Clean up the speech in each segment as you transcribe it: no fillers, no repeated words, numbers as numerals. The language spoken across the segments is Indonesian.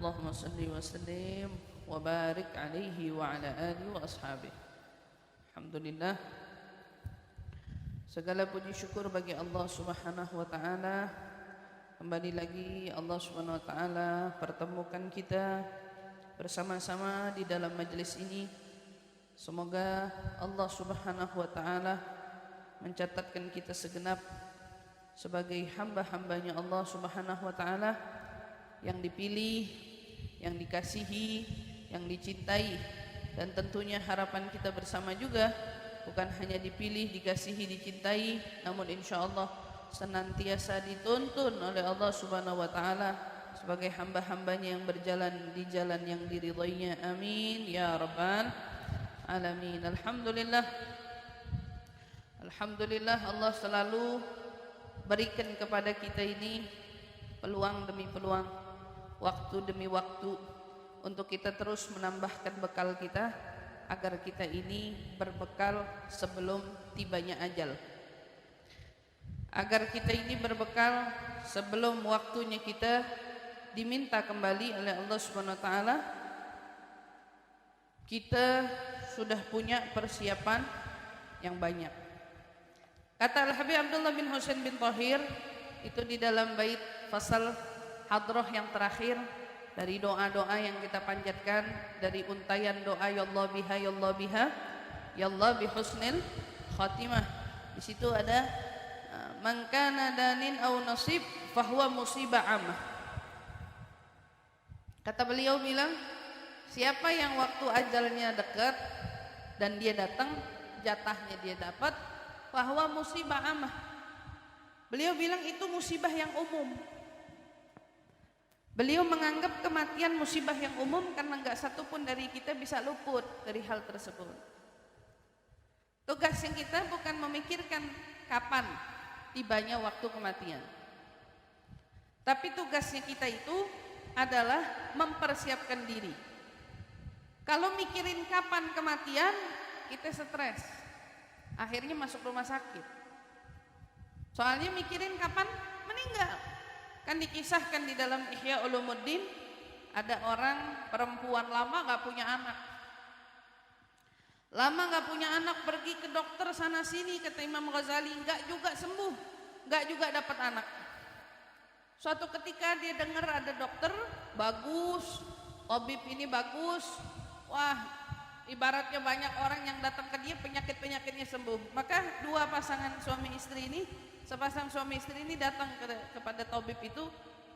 Allahumma salli wa sallim wa barik alaihi wa ala alihi wa ashabihi. Alhamdulillah, segala puji syukur bagi Allah Subhanahu wa taala. Kembali lagi Allah Subhanahu wa taala pertemukan kita bersama-sama di dalam majelis ini. Semoga Allah Subhanahu wa taala mencatatkan kita segenap sebagai hamba-hambanya Allah Subhanahu wa taala yang dipilih, yang dikasihi, yang dicintai, dan tentunya harapan kita bersama juga bukan hanya dipilih, dikasihi, dicintai, namun insyaallah senantiasa dituntun oleh Allah Subhanahu wa taala sebagai hamba-hambanya yang berjalan di jalan yang diridhoinya. Amin ya rabbal alamin. Alhamdulillah, alhamdulillah Allah selalu berikan kepada kita ini peluang demi peluang, waktu demi waktu, untuk kita terus menambahkan bekal kita agar kita ini berbekal sebelum tibanya ajal, agar kita ini berbekal sebelum waktunya kita diminta kembali oleh Allah Subhanahu wa taala. Kita sudah punya persiapan yang banyak. Kata Al-Habib Abdullah bin Husain bin Thahir itu di dalam bait fasal hadroh yang terakhir dari doa-doa yang kita panjatkan dari untayan doa ya Allah biha ya Allah biha ya Allah bihusnil khatimah. Di situ ada man kana danin au nasib fahuwa musibah amah. Kata beliau bilang, siapa yang waktu ajalnya dekat dan dia datang, jatahnya dia dapat, fahuwa musibah amah. Beliau bilang itu musibah yang umum. Beliau menganggap kematian musibah yang umum karena enggak satu pun dari kita bisa luput dari hal tersebut. Tugas yang kita bukan memikirkan kapan tibanya waktu kematian, tapi tugasnya kita itu adalah mempersiapkan diri. Kalau mikirin kapan kematian, kita stres, akhirnya masuk rumah sakit. Soalnya mikirin kapan meninggal. Kan dikisahkan di dalam Ihya Ulumuddin, ada orang perempuan lama gak punya anak. Lama gak punya anak, pergi ke dokter sana sini, kata Imam Ghazali, gak juga sembuh, gak juga dapat anak. Suatu ketika dia dengar ada dokter bagus, tabib ini bagus, wah ibaratnya banyak orang yang datang ke dia, penyakit-penyakitnya sembuh. Maka dua pasangan suami istri ini, sepasang suami istri ini datang kepada tabib itu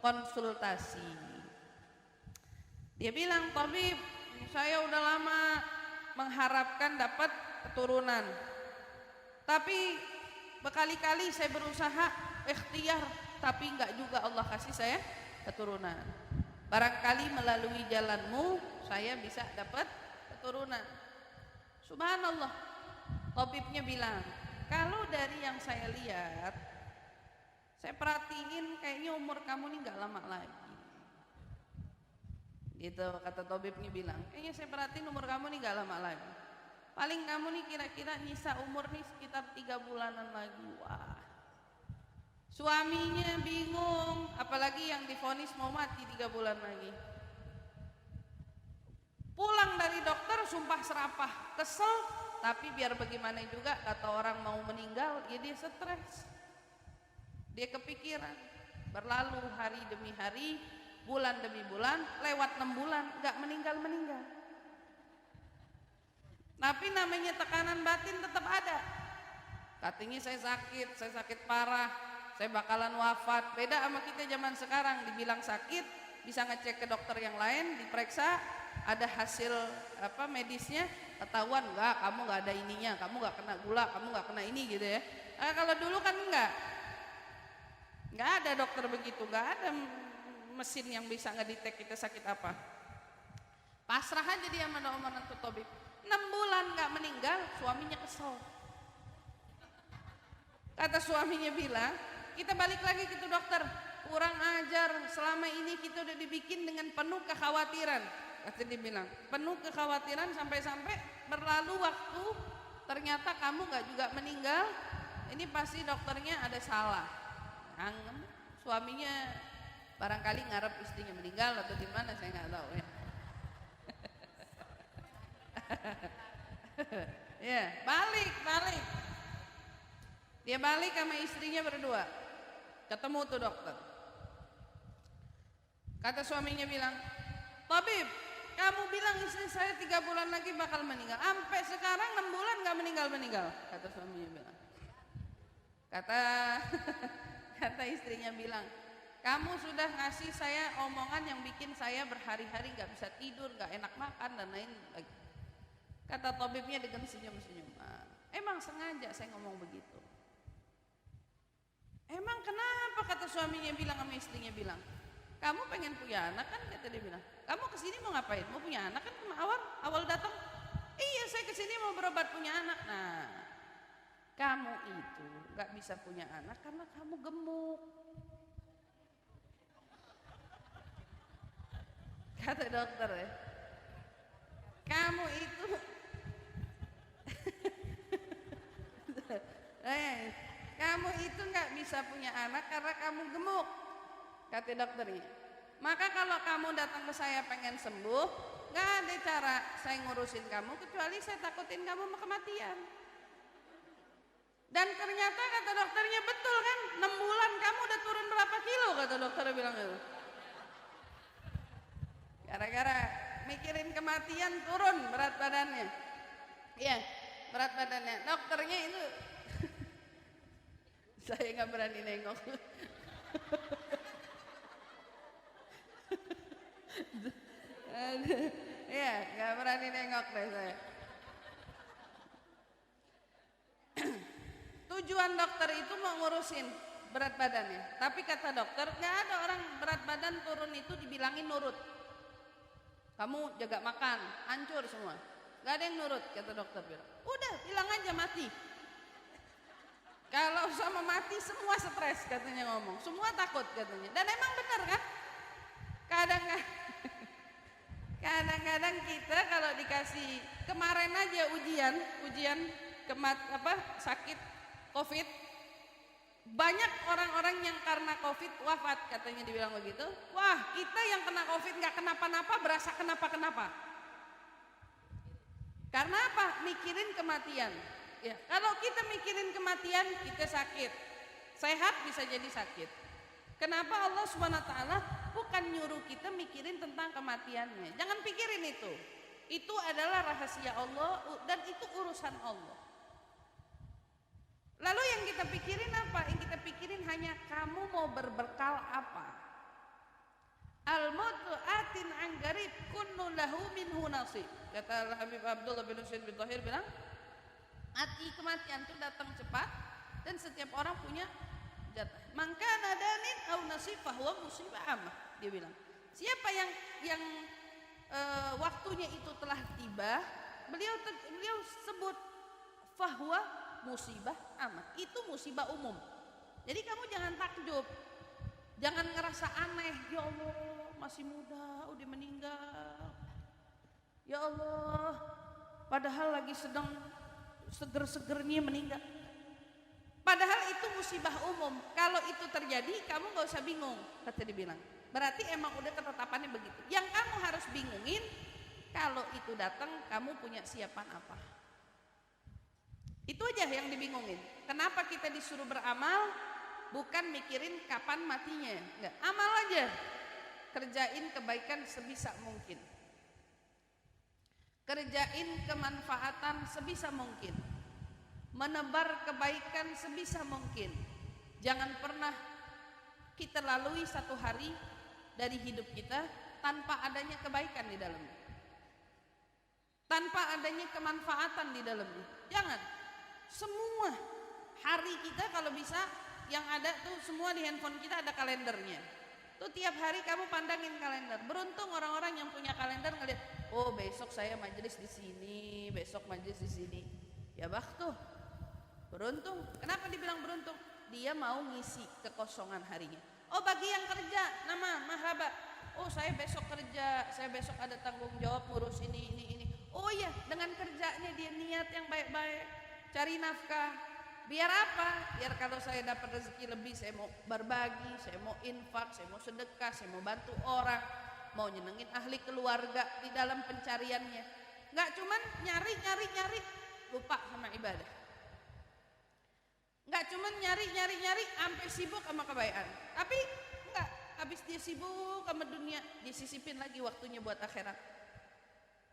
konsultasi. Dia bilang, tabib, saya udah lama mengharapkan dapat keturunan, tapi berkali-kali saya berusaha ikhtiar, tapi enggak juga Allah kasih saya keturunan. Barangkali melalui jalanmu saya bisa dapat keturunan. Subhanallah, tabibnya bilang, kalau dari yang saya lihat, saya perhatiin kayaknya umur kamu nih gak lama lagi. Gitu kata tabibnya bilang, kayaknya saya perhatiin umur kamu nih gak lama lagi. Paling kamu nih kira-kira nyisa umur nih sekitar 3 bulanan lagi. Wah, suaminya bingung, apalagi yang divonis mau mati 3 bulan lagi. Pulang dari dokter sumpah serapah, kesel, tapi biar bagaimana juga kata orang mau meninggal, ya dia stres, dia kepikiran. Berlalu hari demi hari, bulan demi bulan, lewat 6 bulan gak meninggal-meninggal. Tapi namanya tekanan batin tetap ada. Katanya saya sakit parah, saya bakalan wafat. Beda sama kita zaman sekarang, dibilang sakit bisa ngecek ke dokter yang lain, diperiksa, ada hasil medisnya, ketahuan enggak, kamu enggak ada ininya, kamu enggak kena gula, kamu enggak kena ini gitu ya. Kalau dulu kan enggak ada dokter begitu, enggak ada mesin yang bisa ngedetek kita sakit apa. Pasrah aja dia sama omongan tuh tabib. 6 bulan enggak meninggal, suaminya kesel. Kata suaminya bilang, kita balik lagi ke itu dokter, kurang ajar, selama ini kita udah dibikin dengan penuh kekhawatiran. Kata dia bilang, penuh kekhawatiran sampai-sampai berlalu waktu, ternyata kamu gak juga meninggal, ini pasti dokternya ada salah. Suaminya barangkali ngarep istrinya meninggal atau gimana, saya nggak Ya, balik. Dia balik sama istrinya berdua. Ketemu tuh dokter. Kata suaminya bilang, "Tabib, kamu bilang istri saya 3 bulan lagi bakal meninggal. Sampai sekarang 6 bulan gak meninggal." Kata suaminya bilang. Kata istrinya bilang, "Kamu sudah ngasih saya omongan yang bikin saya berhari-hari gak bisa tidur, gak enak makan dan lain lagi." Kata tabibnya dengan senyum-senyum, "Emang sengaja saya ngomong begitu." "Emang kenapa?" Kata suaminya bilang sama istrinya bilang, "Kamu pengen punya anak kan?" Kata dia bilang. "Kamu kesini mau ngapain? Mau punya anak kan awal datang?" "Iya, saya kesini mau berobat punya anak." "Nah, kamu itu gak bisa punya anak karena kamu gemuk." Kata dokter ya, "Kamu itu kamu itu gak bisa punya anak karena kamu gemuk." Kata dokternya, "Maka kalau kamu datang ke saya pengen sembuh, gak ada cara saya ngurusin kamu kecuali saya takutin kamu kematian." Dan ternyata kata dokternya betul kan, 6 bulan kamu udah turun berapa kilo, kata dokternya bilang gitu. Gara-gara mikirin kematian turun berat badannya. Iya, berat badannya. Dokternya itu saya nggak berani nengok. Iya, nggak berani nengok deh saya. Tujuan dokter itu mau ngurusin berat badannya, tapi kata dokter nggak ada orang berat badan turun itu dibilangin nurut. Kamu jaga makan, hancur semua, nggak ada yang nurut. Kata dokter bilang, udah bilang aja mati. Kalau sama mati semua stres katanya ngomong, semua takut katanya. Dan emang benar kan? Kadang-kadang kita kalau dikasih, kemarin aja ujian sakit COVID, banyak orang-orang yang karena COVID wafat katanya dibilang begitu. Wah, kita yang kena COVID nggak kenapa-napa berasa kenapa-kenapa. Karena apa? Mikirin kematian. Ya, kalau kita mikirin kematian kita sakit, sehat bisa jadi sakit. Kenapa Allah SWT bukan nyuruh kita mikirin tentang kematiannya? Jangan pikirin itu. Itu adalah rahasia Allah dan itu urusan Allah. Lalu yang kita pikirin apa? Yang kita pikirin hanya kamu mau berbekal apa? Al-mautu atin an garib kullu lahu minhu nasib. Kata Habib Abdullah bin Husain bin Thahir bilang, kematian itu datang cepat dan setiap orang punya jatah. Maka nadanin au nasib fahuwa musibah amah. Dia bilang, siapa yang waktunya itu telah tiba, beliau sebut fahuwa musibah amat, itu musibah umum. Jadi kamu jangan takjub, jangan ngerasa aneh, ya Allah masih muda udah meninggal, ya Allah padahal lagi sedang seger-segernya meninggal. Padahal itu musibah umum. Kalau itu terjadi kamu gak usah bingung, kata dia bilang. Berarti emang udah ketetapannya begitu. Yang kamu harus bingungin, kalau itu datang kamu punya siapan apa. Itu aja yang dibingungin. Kenapa kita disuruh beramal, bukan mikirin kapan matinya. Enggak, amal aja. Kerjain kebaikan sebisa mungkin. Kerjain kemanfaatan sebisa mungkin. Menebar kebaikan sebisa mungkin. Jangan pernah kita lalui satu hari dari hidup kita tanpa adanya kebaikan di dalamnya. Tanpa adanya kemanfaatan di dalamnya. Jangan. Semua hari kita kalau bisa yang ada tuh semua di handphone kita ada kalendernya. Tuh tiap hari kamu pandangin kalender. Beruntung orang-orang yang punya kalender ngeliat, oh besok saya majelis di sini, besok majelis di sini. Ya tuh beruntung. Kenapa dibilang beruntung? Dia mau ngisi kekosongan harinya. Oh bagi yang kerja, nama mahraba. Oh saya besok kerja, saya besok ada tanggung jawab ngurus ini. Oh iya, dengan kerjanya dia niat yang baik-baik. Cari nafkah, biar apa? Biar kalau saya dapat rezeki lebih, saya mau berbagi, saya mau infak, saya mau sedekah, saya mau bantu orang, mau nyenengin ahli keluarga di dalam pencariannya. Nggak cuman nyari lupa sama ibadah. Nggak cuman nyari sampai sibuk sama kebaikan. Tapi enggak, habis dia sibuk sama dunia, disisipin lagi waktunya buat akhirat.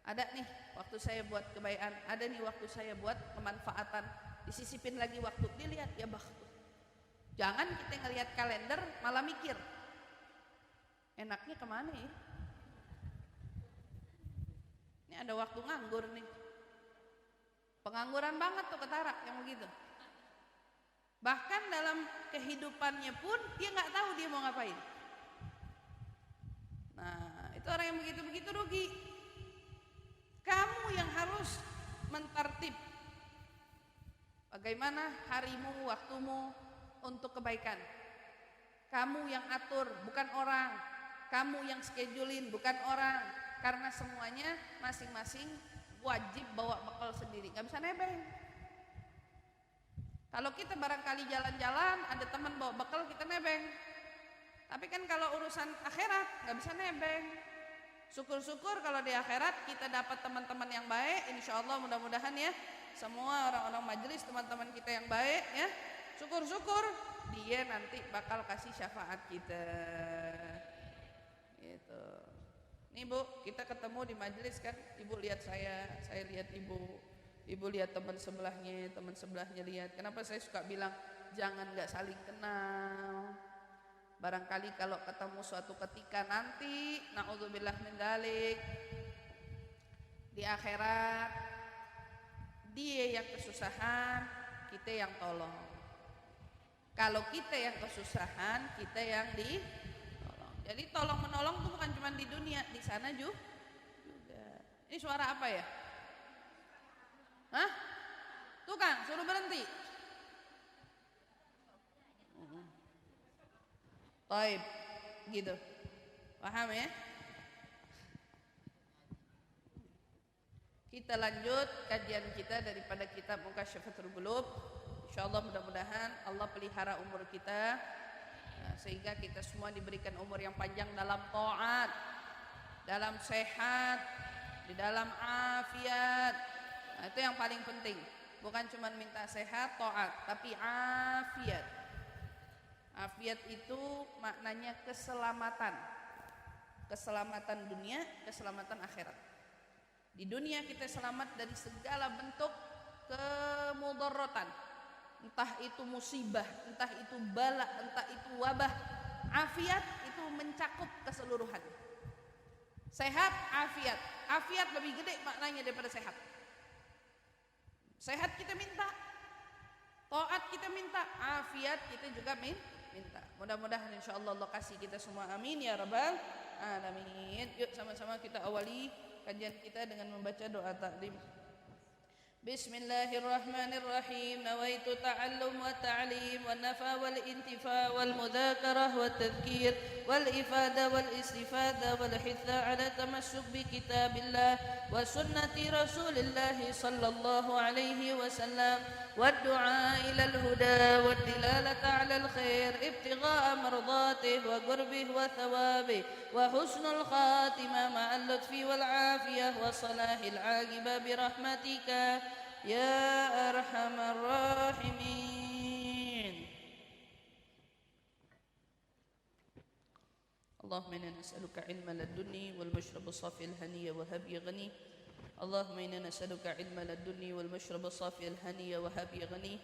Ada nih waktu saya buat kebaikan, ada nih waktu saya buat kemanfaatan, disisipin lagi waktu. Dilihat ya bakhtu. Jangan kita ngelihat kalender malah mikir, enaknya kemana ya? Ini ada waktu nganggur nih. Pengangguran banget tuh ketara yang begitu. Bahkan dalam kehidupannya pun dia nggak tahu dia mau ngapain. Nah, itu orang yang begitu-begitu rugi. Kamu yang harus mentertib bagaimana harimu, waktumu untuk kebaikan. Kamu yang atur, bukan orang. Kamu yang schedulein, bukan orang. Karena semuanya masing-masing wajib bawa bekal sendiri, nggak bisa nebeng. Kalau kita barangkali jalan-jalan, ada teman bawa bekal, kita nebeng. Tapi kan kalau urusan akhirat nggak bisa nebeng. Syukur-syukur kalau di akhirat kita dapat teman-teman yang baik, insya Allah mudah-mudahan ya, semua orang-orang majelis teman-teman kita yang baik ya, syukur-syukur dia nanti bakal kasih syafaat kita. Gitu. Nih Bu, kita ketemu di majelis kan, Ibu lihat saya lihat Ibu lihat teman sebelahnya lihat. Kenapa saya suka bilang jangan nggak saling kenal. Barangkali kalau ketemu suatu ketika nanti, naudzubillah min dzalik, di akhirat dia yang kesusahan, kita yang tolong. Kalau kita yang kesusahan, kita yang ditolong. Jadi tolong menolong itu bukan cuma di dunia, di sana juga. Ini suara apa ya? Hah? Tukang, suruh berhenti. Taib, gitu. Paham ya? Kita lanjut kajian kita daripada kitab Mukasyafatul Qulub. Insyaallah mudah-mudahan Allah pelihara umur kita, sehingga kita semua diberikan umur yang panjang dalam taat, dalam sehat, di dalam afiat. Nah, itu yang paling penting. Bukan cuma minta sehat, taat, tapi afiat. Afiat itu maknanya keselamatan. Keselamatan dunia, keselamatan akhirat. Di dunia kita selamat dari segala bentuk kemudaratan. Entah itu musibah, entah itu bala, entah itu wabah. Afiat itu mencakup keseluruhan. Sehat, afiat. Afiat lebih gede maknanya daripada sehat. Sehat kita minta, taat kita minta, afiat kita juga minta. Mudah-mudahan insyaallah Allah kasih kita semua, amin ya rabbal alamin. Yuk sama-sama kita awali kajian kita dengan membaca doa taklim. Bismillahirrahmanirrahim. Nawaitu ta'allum wa ta'lim wa nafa wal intifa wal mudzakarah wa tadhkir wal ifada wal istifada wal hitha ala tamassuk bi kitabillah wa sunnati rasulillah sallallahu alaihi wasallam wa du'a ila al huda wa dilalata ala al khair ibtigha'a mardatihi wa qurbih wa thawabih wa husnul khatimah ma'al lutfi wal afiyah wa salahil aqibah bi rahmatika ya arhamar rahimin. Allahumma inna nas'aluka ilman ladunni wal mashrab safi al haniya wa habi ghani. Allahumma inna nas'aluka ilman ladunni wal mashrab safi al haniya wa habi ghani.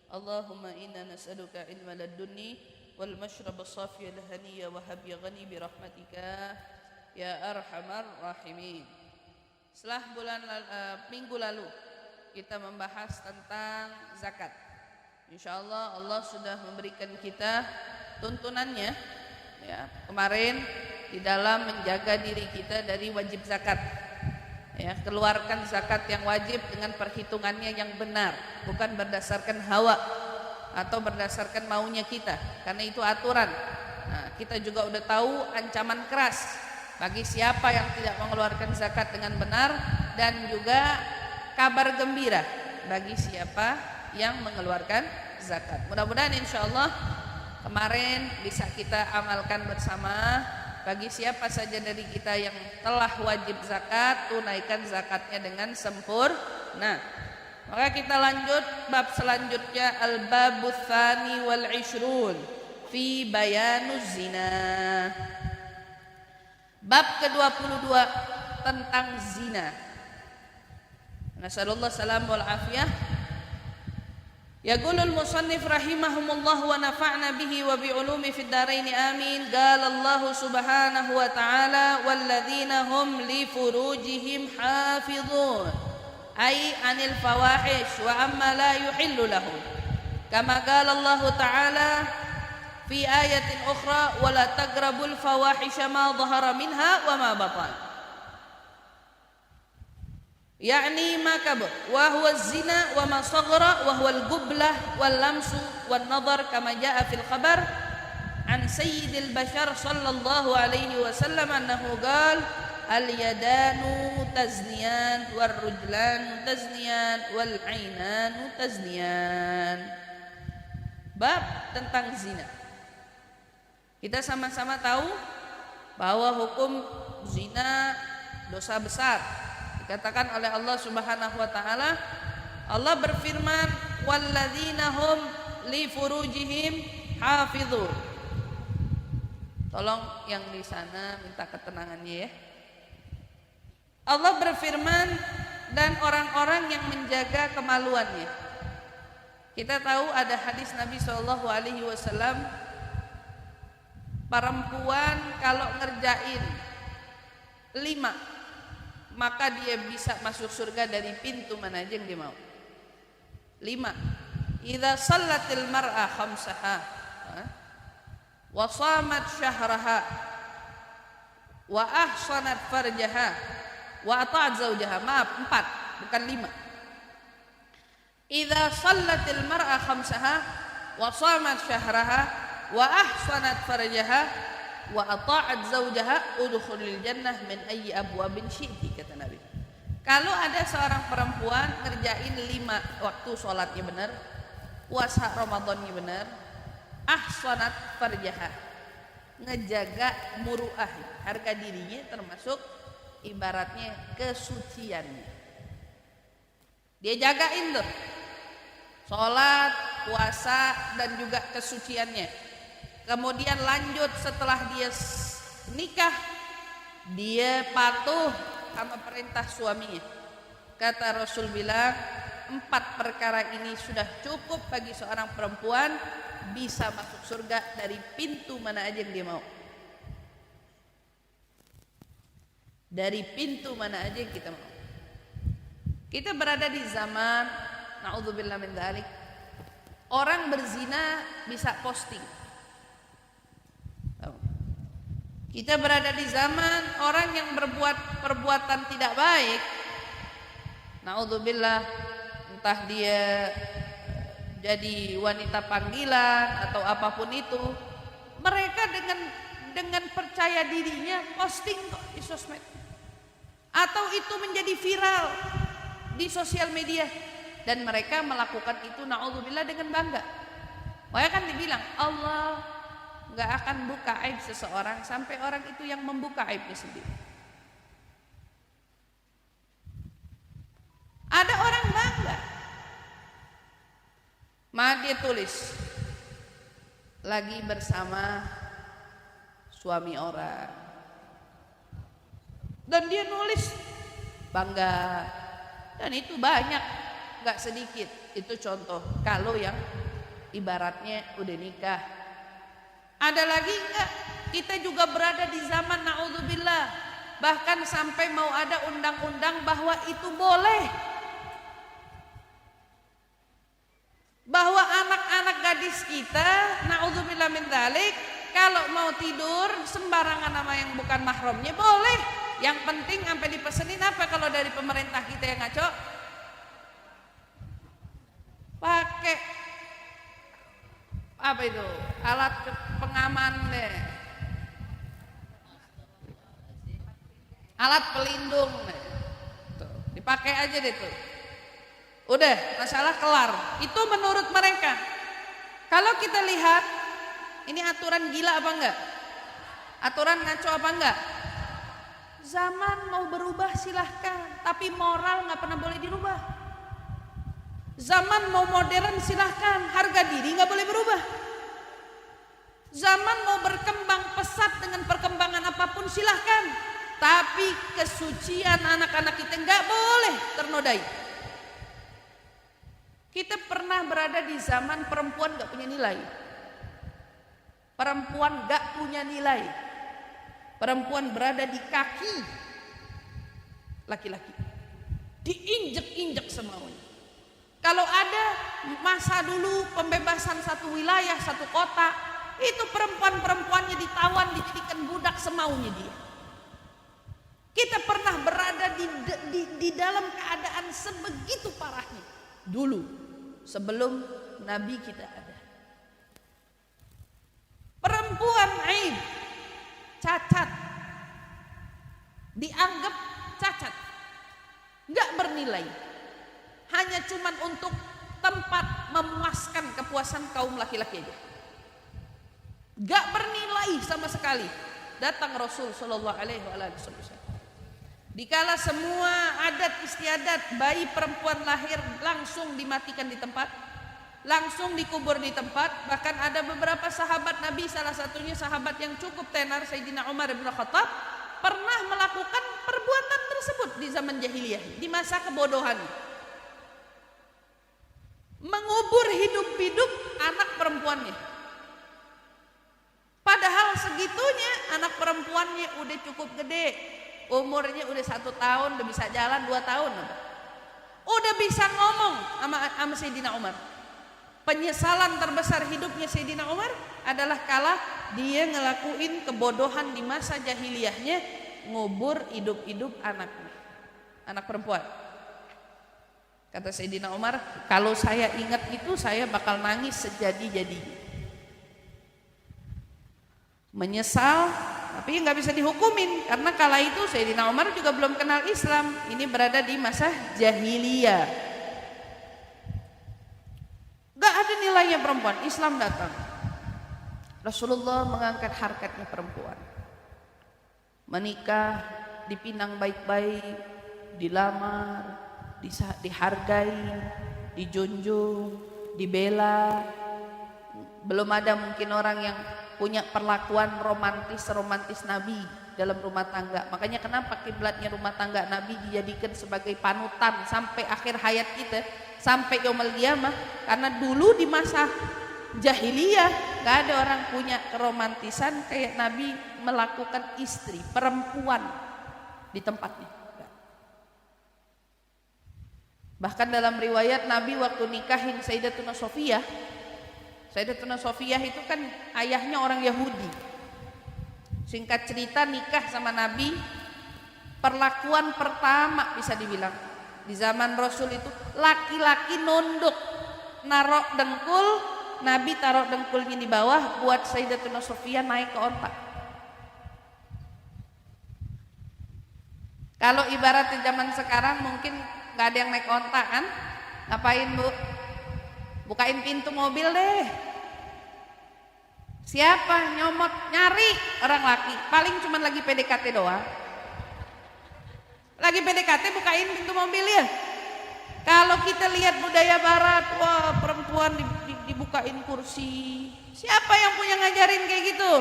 Allahumma inna nas'aluka ilman ladunni wal mashrab safi al haniya wa habi ghani bi rahmatika ya arhamar rahimin. Setelah minggu lalu kita membahas tentang zakat. Insyaallah Allah sudah memberikan kita tuntunannya ya, kemarin di dalam menjaga diri kita dari wajib zakat. Ya, keluarkan zakat yang wajib dengan perhitungannya yang benar, bukan berdasarkan hawa atau berdasarkan maunya kita, karena itu aturan. Nah, kita juga udah tahu ancaman keras bagi siapa yang tidak mengeluarkan zakat dengan benar, dan juga kabar gembira bagi siapa yang mengeluarkan zakat. Mudah-mudahan insyaallah kemarin bisa kita amalkan bersama bagi siapa saja dari kita yang telah wajib zakat, tunaikan zakatnya dengan sempurna. Maka kita lanjut bab selanjutnya, al-babus tsani wal 'ishrun fi bayanuz zina. Bab ke-22 tentang zina. Nasallallahu salam wal afiyah. Yaqulul musannif rahimahumullah wa nafa'na bihi wa bi ulumi fid dharain amin. Qala Allah subhanahu wa ta'ala walladzina hum li furujihim hafizun ay 'anil fawahish wa amma la yuhillu lahum. Kama qala Allah ta'ala fi ayatin ukhra wa la taqrabul fawahisha ma dhahara minha wa ma batan. Yani ma kabur wa huwa zina wa ma saghara wa huwa al-qublah wal lamsu wan nadhar kama jaa fil khabar an sayyidil bashar sallallahu alaihi wasallam annahu qala al yadanu tazniyan war rujlan tazniyan wal ainanu tazniyan. Bab tentang zina. Kita sama-sama tahu bahwa hukum zina dosa besar. Dikatakan oleh Allah Subhanahu wa taala, Allah berfirman, walladzina hum li furujihim hafizun. Tolong yang di sana minta ketenangannya ya. Allah berfirman, dan orang-orang yang menjaga kemaluannya. Kita tahu ada hadis Nabi sallallahu alaihi wasallam, perempuan kalau ngerjain 5 maka dia bisa masuk surga dari pintu mana aja yang dia mau. 5. Idza shallatil mar'a khamsaha wa shamat syahraha wa ahsanat farjaha wa ata'at zawjaha. Maaf, 4 bukan 5. Idza shallatil mar'a khamsaha wa shamat syahraha wa ahsanat farjaha wa ata'at zawjaha udkhulil jannah min ayyi abwabin syi'ti, kata Nabi. Kalau ada seorang perempuan ngerjain 5 waktu sholatnya benar, puasa Ramadannya benar, ahsanat farjaha, ngejaga muruah, harga dirinya, termasuk ibaratnya kesuciannya. Dia jagain tuh sholat, puasa dan juga kesuciannya. Kemudian lanjut setelah dia nikah, dia patuh sama perintah suaminya. Kata Rasul bilang, 4 perkara ini sudah cukup bagi seorang perempuan bisa masuk surga dari pintu mana aja yang dia mau. Dari pintu mana aja yang kita mau. Kita berada di zaman, na'udzubillah min dzalik, orang berzina bisa posting. Kita berada di zaman orang yang berbuat perbuatan tidak baik, na'udzubillah, entah dia jadi wanita panggilan atau apapun itu, mereka dengan percaya dirinya posting kok di sosmed, atau itu menjadi viral di sosial media, dan mereka melakukan itu na'udzubillah dengan bangga. Makanya kan dibilang Allah gak akan buka aib seseorang sampai orang itu yang membuka aibnya sendiri. Ada orang bangga, dia tulis lagi bersama suami orang, dan dia nulis bangga, dan itu banyak, gak sedikit. Itu contoh kalau yang ibaratnya udah nikah. Ada lagi enggak? Kita juga berada di zaman na'udzubillah, bahkan sampai mau ada undang-undang bahwa itu boleh, bahwa anak-anak gadis kita na'udzubillah min dzalik kalau mau tidur sembarangan sama yang bukan mahramnya boleh. Yang penting sampai dipesenin apa kalau dari pemerintah kita yang ngaco? Pakai apa itu? Alat pengaman deh. Alat pelindung deh. Tuh, dipakai aja deh tuh. Udah, masalah kelar. Itu menurut mereka. Kalau kita lihat, ini aturan gila apa enggak? Aturan ngaco apa enggak? Zaman mau berubah silahkan, tapi moral nggak pernah boleh dirubah. Zaman mau modern silahkan, harga diri nggak boleh berubah. Zaman mau berkembang pesat dengan perkembangan apapun silahkan, tapi kesucian anak-anak kita nggak boleh ternodai. Kita pernah berada di zaman perempuan nggak punya nilai. Perempuan nggak punya nilai. Perempuan berada di kaki laki-laki, diinjek-injek semaunya. Kalau ada masa dulu pembebasan satu wilayah, satu kota, itu perempuan-perempuannya ditawan, dijadikan budak semaunya dia. Kita pernah berada di dalam keadaan sebegitu parahnya dulu, sebelum Nabi kita ada. Perempuan aib, cacat, dianggap cacat, nggak bernilai, hanya cuman untuk tempat memuaskan kepuasan kaum laki-laki aja, nggak bernilai sama sekali. Datang Rasul Shallallahu Alaihi Wasallam. Dikala semua adat istiadat bayi perempuan lahir langsung dimatikan di tempat, langsung dikubur di tempat. Bahkan ada beberapa sahabat Nabi, salah satunya sahabat yang cukup tenar, Sayyidina Umar bin Khattab, pernah melakukan perbuatan tersebut di zaman jahiliyah, di masa kebodohan, mengubur hidup-hidup anak perempuannya. Padahal segitunya anak perempuannya udah cukup gede, umurnya udah 1 tahun, udah bisa jalan 2 tahun, udah bisa ngomong sama Sayyidina Umar. Penyesalan terbesar hidupnya Sayyidina Umar adalah kala dia ngelakuin kebodohan di masa jahiliyahnya, ngubur hidup-hidup anaknya, anak perempuan. Kata Sayyidina Umar, kalau saya ingat itu saya bakal nangis sejadi-jadinya. Menyesal, tapi nggak bisa dihukumin karena kala itu Sayyidina Umar juga belum kenal Islam. Ini berada di masa jahiliyah. Gak ada nilainya perempuan. Islam datang, Rasulullah mengangkat harkatnya perempuan, menikah, dipinang baik-baik, dilamar, dihargai, dijunjung, dibela. Belum ada mungkin orang yang punya perlakuan romantis Nabi dalam rumah tangga. Makanya kenapa kiblatnya rumah tangga Nabi dijadikan sebagai panutan sampai akhir hayat kita, sampai yaumul qiyamah. Karena dulu di masa jahiliyah gak ada orang punya keromantisan kayak Nabi melakukan istri perempuan di tempatnya. Bahkan dalam riwayat Nabi waktu nikahin Sayyidatuna Sofiyah, Sayyidatuna Sofiyah itu kan ayahnya orang Yahudi. Singkat cerita nikah sama Nabi, perlakuan pertama bisa dibilang di zaman Rasul itu laki-laki nunduk, narok dengkul, Nabi taruh dengkulnya di bawah buat Sayyidatuna Sofiyah naik ke ontak. Kalau ibaratnya zaman sekarang mungkin gak ada yang naik ontak kan? Ngapain bu? Bukain pintu mobil deh. Siapa nyomot nyari orang laki, paling cuman lagi PDKT doang. Lagi PDKT bukain pintu mobil ya. Kalau kita lihat budaya barat, wah perempuan dibukain kursi. Siapa yang punya ngajarin kayak gitu?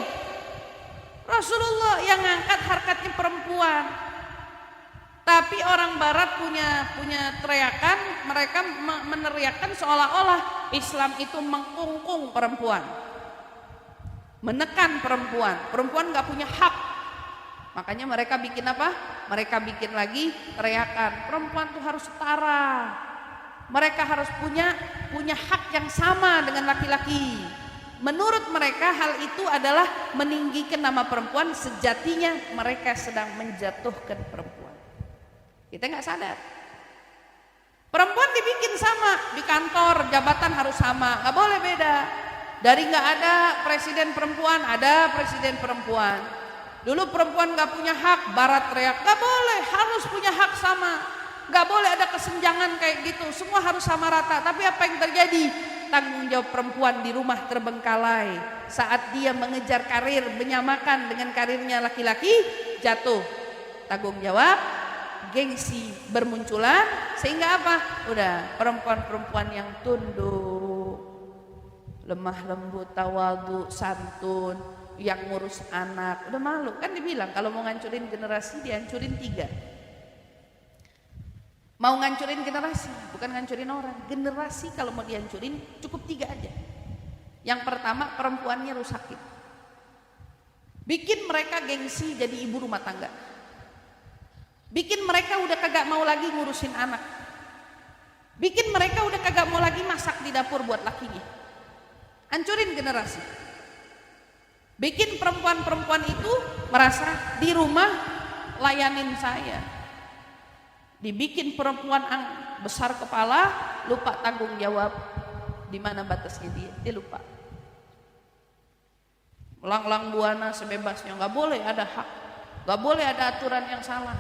Rasulullah yang ngangkat harkatnya perempuan. Tapi orang barat punya teriakan, mereka meneriakan seolah-olah Islam itu mengkungkung perempuan, menekan perempuan. Perempuan gak punya hak. Makanya mereka bikin apa? Mereka bikin lagi teriakan, perempuan tuh harus setara. Mereka harus punya hak yang sama dengan laki-laki. Menurut mereka hal itu adalah meninggikan nama perempuan, sejatinya mereka sedang menjatuhkan perempuan. Kita nggak sadar. Perempuan dibikin sama, di kantor jabatan harus sama, nggak boleh beda. Dari nggak ada presiden perempuan, ada presiden perempuan. Dulu perempuan nggak punya hak, barat teriak, nggak boleh, harus punya hak sama. Nggak boleh ada kesenjangan kayak gitu, semua harus sama rata. Tapi apa yang terjadi? tanggung jawab perempuan di rumah terbengkalai saat dia mengejar karir menyamakan dengan karirnya laki-laki, jatuh tanggung jawab, gengsi bermunculan, sehingga apa? Udah perempuan-perempuan yang tunduk, lemah lembut, tawadhu, santun, yang ngurus anak, udah malu. Kan dibilang kalau mau ngancurin generasi dihancurin 3. Mau ngancurin generasi, bukan ngancurin orang. Generasi kalau mau dihancurin cukup 3 aja. Yang pertama, perempuannya rusakin. Bikin mereka gengsi jadi ibu rumah tangga. Bikin mereka udah kagak mau lagi ngurusin anak. Bikin mereka udah kagak mau lagi masak di dapur buat lakinya. Hancurin generasi. Bikin perempuan-perempuan itu merasa di rumah layanin saya. Dibikin perempuan besar kepala, lupa tanggung jawab. Di mana batasnya dia lupa. Lang-lang buana sebebasnya, nggak boleh ada hak, nggak boleh ada aturan yang salah.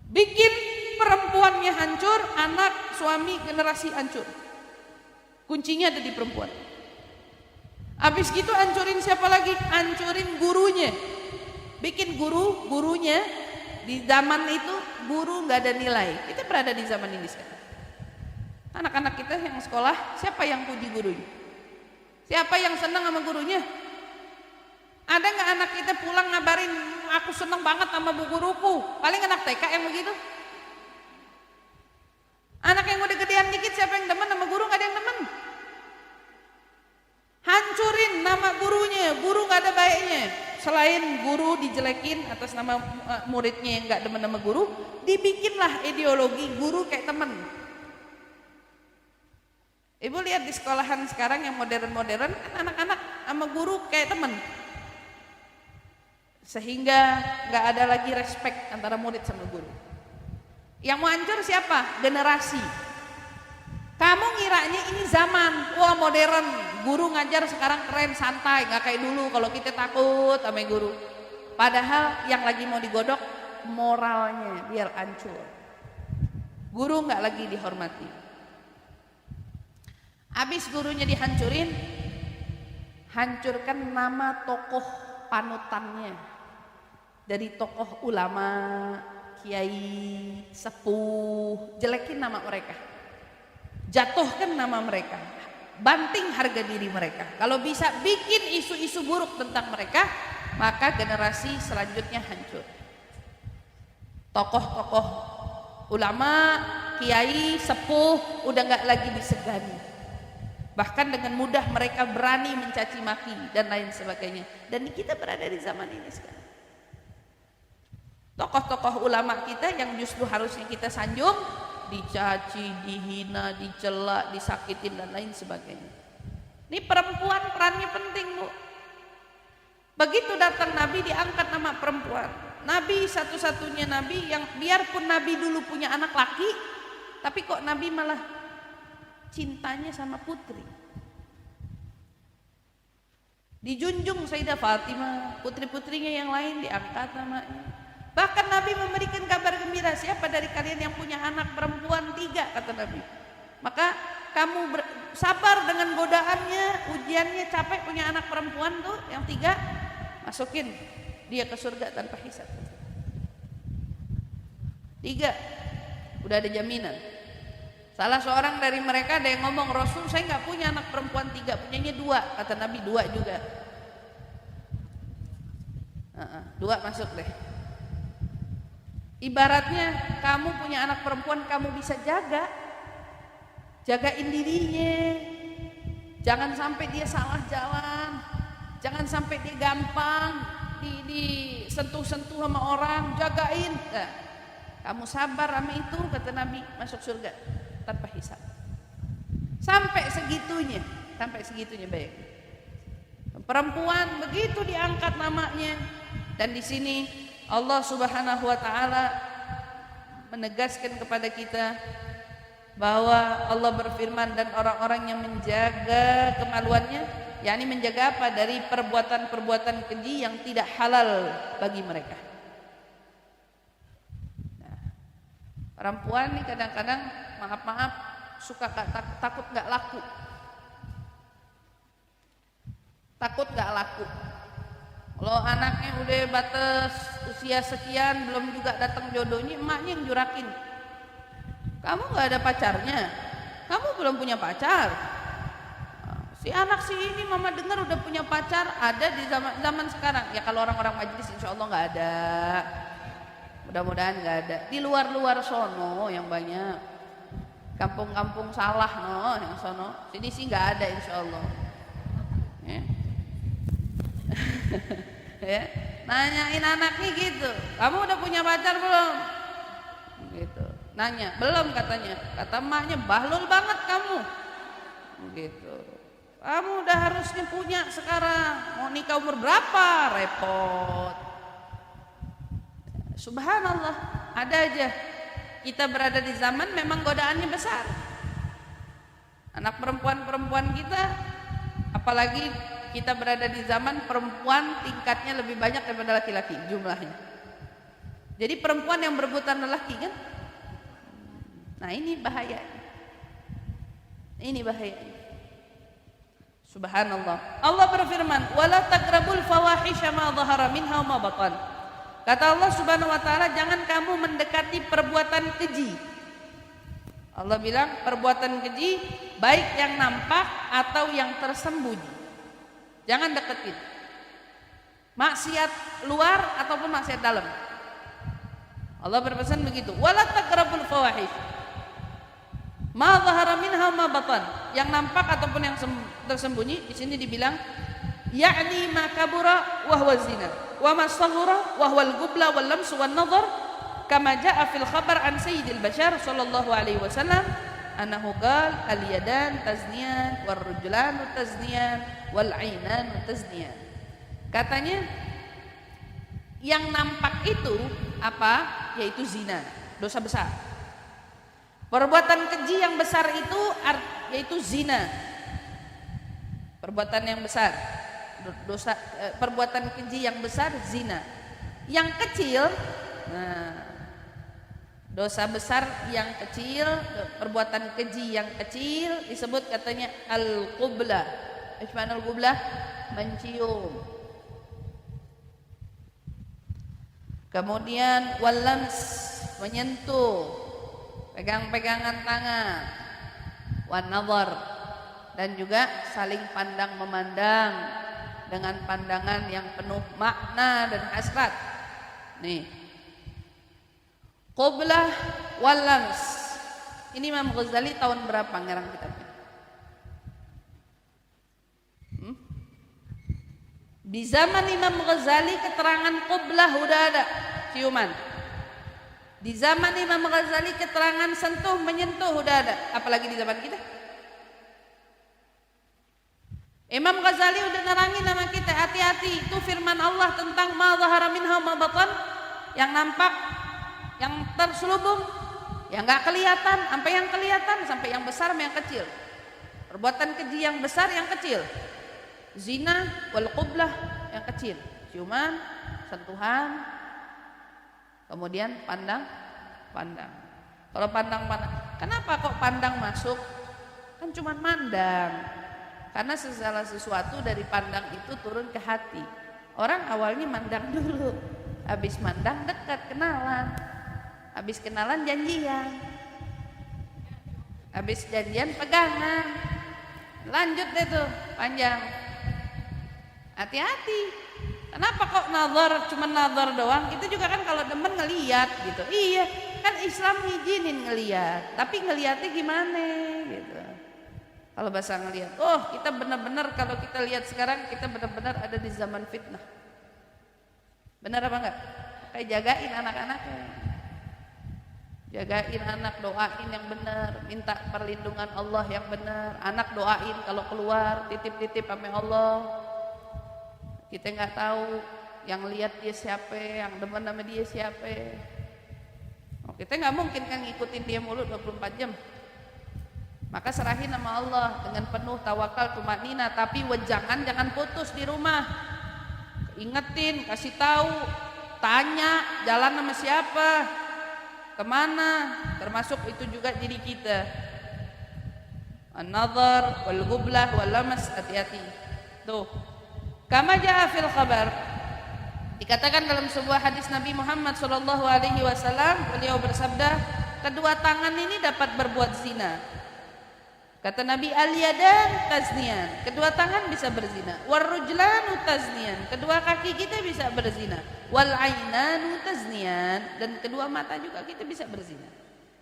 Bikin perempuannya hancur, anak, suami, generasi hancur. Kuncinya ada di perempuan. Habis gitu hancurin siapa lagi? Hancurin gurunya. Bikin gurunya. Di zaman itu guru nggak ada nilai. Kita berada di zaman ini sekarang. Anak-anak kita yang sekolah, siapa yang puji gurunya? Siapa yang senang sama gurunya? Ada nggak anak kita pulang ngabarin, aku senang banget sama bu guruku? Paling anak TK yang begitu. Anak yang udah gedean dikit, siapa yang demen sama guru? Nggak ada yang demen. Hancurin nama gurunya, guru nggak ada baiknya. Selain guru dijelekin atas nama muridnya yang nggak demen sama guru, dibikinlah ideologi guru kayak temen. Ibu lihat di sekolahan sekarang yang modern-modern, kan anak-anak sama guru kayak temen. Sehingga nggak ada lagi respect antara murid sama guru. Yang mau hancur siapa? Generasi. Kamu ngiranya ini zaman, wah modern, guru ngajar sekarang keren, santai, nggak kayak dulu kalau kita takut sama guru. Padahal yang lagi mau digodok moralnya biar hancur. Guru nggak lagi dihormati. Habis gurunya dihancurin, hancurkan nama tokoh panutannya. Dari tokoh ulama, kiai, sepuh, jelekin nama mereka. Jatuhkan nama mereka, banting harga diri mereka. Kalau bisa bikin isu-isu buruk tentang mereka, maka generasi selanjutnya hancur. Tokoh-tokoh ulama, kiai, sepuh udah nggak lagi disegani. Bahkan dengan mudah mereka berani mencaci maki dan lain sebagainya. Dan kita berada di zaman ini sekarang. Tokoh-tokoh ulama kita yang justru harusnya kita sanjung, dicaci, dihina, dicela, disakitin dan lain sebagainya. Ini perempuan perannya penting, Bu. Begitu datang Nabi diangkat nama perempuan. Nabi satu-satunya Nabi yang biarpun Nabi dulu punya anak laki, tapi kok Nabi malah cintanya sama putri. Dijunjung Sayyidah Fatimah, putri-putrinya yang lain diangkat namanya. Bahkan Nabi memberikan kabar gembira, siapa dari kalian yang punya anak perempuan 3, kata Nabi. Maka kamu sabar dengan godaannya, ujiannya, capek punya anak perempuan tuh yang 3, masukin dia ke surga tanpa hisab. 3, udah ada jaminan. Salah seorang dari mereka ada yang ngomong, Rasul saya nggak punya anak perempuan 3, punyanya 2, kata Nabi 2 juga. 2 masuk deh. Ibaratnya kamu punya anak perempuan, kamu bisa jagain dirinya, jangan sampai dia salah jalan, jangan sampai dia gampang disentuh-sentuh sama orang, jagain. Nah, kamu sabar sama itu, kata Nabi, masuk surga tanpa hisab. Sampai segitunya baik. Perempuan begitu diangkat namanya, dan di sini Allah Subhanahu wa taala menegaskan kepada kita bahwa Allah berfirman, dan orang-orang yang menjaga kemaluannya, yakni menjaga apa? Dari perbuatan-perbuatan keji yang tidak halal bagi mereka. Nah, perempuan ini kadang-kadang maaf suka takut nggak laku. Takut nggak laku. Kalau anaknya udah batas usia sekian belum juga datang jodohnya, emaknya yang jurakin. Kamu nggak ada pacarnya, kamu belum punya pacar. Si anak si ini mama dengar udah punya pacar, ada di zaman sekarang. Ya kalau orang-orang majelis insya Allah nggak ada. Mudah-mudahan nggak ada. Di luar-luar sono yang banyak. Kampung-kampung salah no, yang sono. Sini sih nggak ada insya Allah. Ya. Ya, nanyain anaknya gitu. Kamu udah punya pacar belum? Gitu. Nanya, belum katanya. Kata emaknya, bahlul banget kamu. Gitu. Kamu udah harusnya punya sekarang. Mau nikah umur berapa? Repot. Subhanallah, ada aja. Kita berada di zaman memang godaannya besar. Anak perempuan-perempuan kita, apalagi kita berada di zaman perempuan tingkatnya lebih banyak daripada laki-laki jumlahnya. Jadi perempuan yang berebutan lelaki kan? Nah ini bahaya. Ini bahaya. Subhanallah. Allah berfirman, "Wala taqrabul fawahisha ma dhahara minha wa ma batan." Kata Allah Subhanahu wa taala, jangan kamu mendekati perbuatan keji. Allah bilang perbuatan keji baik yang nampak atau yang tersembunyi. Jangan deketin. Maksiat luar ataupun maksiat dalam. Allah berpesan begitu. Wala taqrabul fawahish. Ma dhahara minha ma batan. Yang nampak ataupun yang tersembunyi, di sini dibilang yakni ma kabura wa huwa zina, wa ma saghura wa huwa al-ghubla wal lamsu wan nadhar, kama jaa fil khabar an sayyidil bashar sallallahu alaihi wasallam annahu qala al-yadan tazniyan war rujlanu tazniyan wal ainanu tazniyan. Katanya yang nampak itu apa? Yaitu zina, dosa besar. Perbuatan keji yang besar itu yaitu zina. Perbuatan yang besar, dosa, perbuatan keji yang besar zina. Yang kecil, nah, dosa besar yang kecil, perbuatan keji yang kecil disebut katanya al-qublah. Isman al-qublah, mencium. Kemudian wal-lams, menyentuh, pegang-pegangan tangan, wan nadhar, dan juga saling pandang memandang dengan pandangan yang penuh makna dan hasrat. Nih, qublah wal lams. Ini Imam Ghazali tahun berapa ngarang kitabnya? Di zaman Imam Ghazali keterangan qublah udah ada, ciuman. Di zaman Imam Ghazali keterangan sentuh, menyentuh udah ada, apalagi di zaman kita. Imam Ghazali udah nerangin nama kita, hati-hati, itu firman Allah tentang ma dhahara minha ma batan, yang nampak, yang terselubung, yang enggak kelihatan, sampai yang kelihatan, sampai yang besar sampai yang kecil. Perbuatan keji yang besar, yang kecil. Zina wal qublah, yang kecil. Ciuman, sentuhan, kemudian pandang. Kalau pandang, kenapa kok pandang masuk? Kan cuma mandang. Karena segala sesuatu dari pandang itu turun ke hati. Orang awalnya mandang dulu, habis mandang dekat, kenalan, habis kenalan janjian, habis janjian pegangan, lanjut deh tuh panjang. Hati-hati. Kenapa kok nazar, cuma nazar doang? Itu juga kan kalau demen ngeliat gitu. Iya, kan Islam ngizinin ngeliat, tapi ngeliatnya gimana gitu. Kalau bahasa ngeliat, oh kita benar-benar kalau kita lihat sekarang kita benar-benar ada di zaman fitnah. Benar apa enggak? Kayak jagain anak-anaknya. Jagain anak, doain yang benar, minta perlindungan Allah yang benar. Anak doain kalau keluar, titip-titip sama Allah. Kita nggak tahu yang lihat dia siapa, yang demen sama dia siapa. Oh, kita nggak mungkin kan ngikutin dia mulu 24 jam. Maka serahin sama Allah dengan penuh tawakal tumanina, tapi jangan putus di rumah. Ingetin, kasih tahu, tanya jalan sama siapa, kemana, termasuk itu juga diri kita. an-nazar wal ghublah wal lamas, hati-hati. Tuh. Kama jaa fil khabar, dikatakan dalam sebuah hadis Nabi Muhammad sallallahu alaihi wasallam, beliau bersabda, kedua tangan ini dapat berbuat zina. Kata Nabi, al-yadan tazniyan, kedua tangan bisa berzina. Warrujlanu tazniyan, kedua kaki kita bisa berzina. Wal ainanu tazniyan, dan kedua mata juga kita bisa berzina.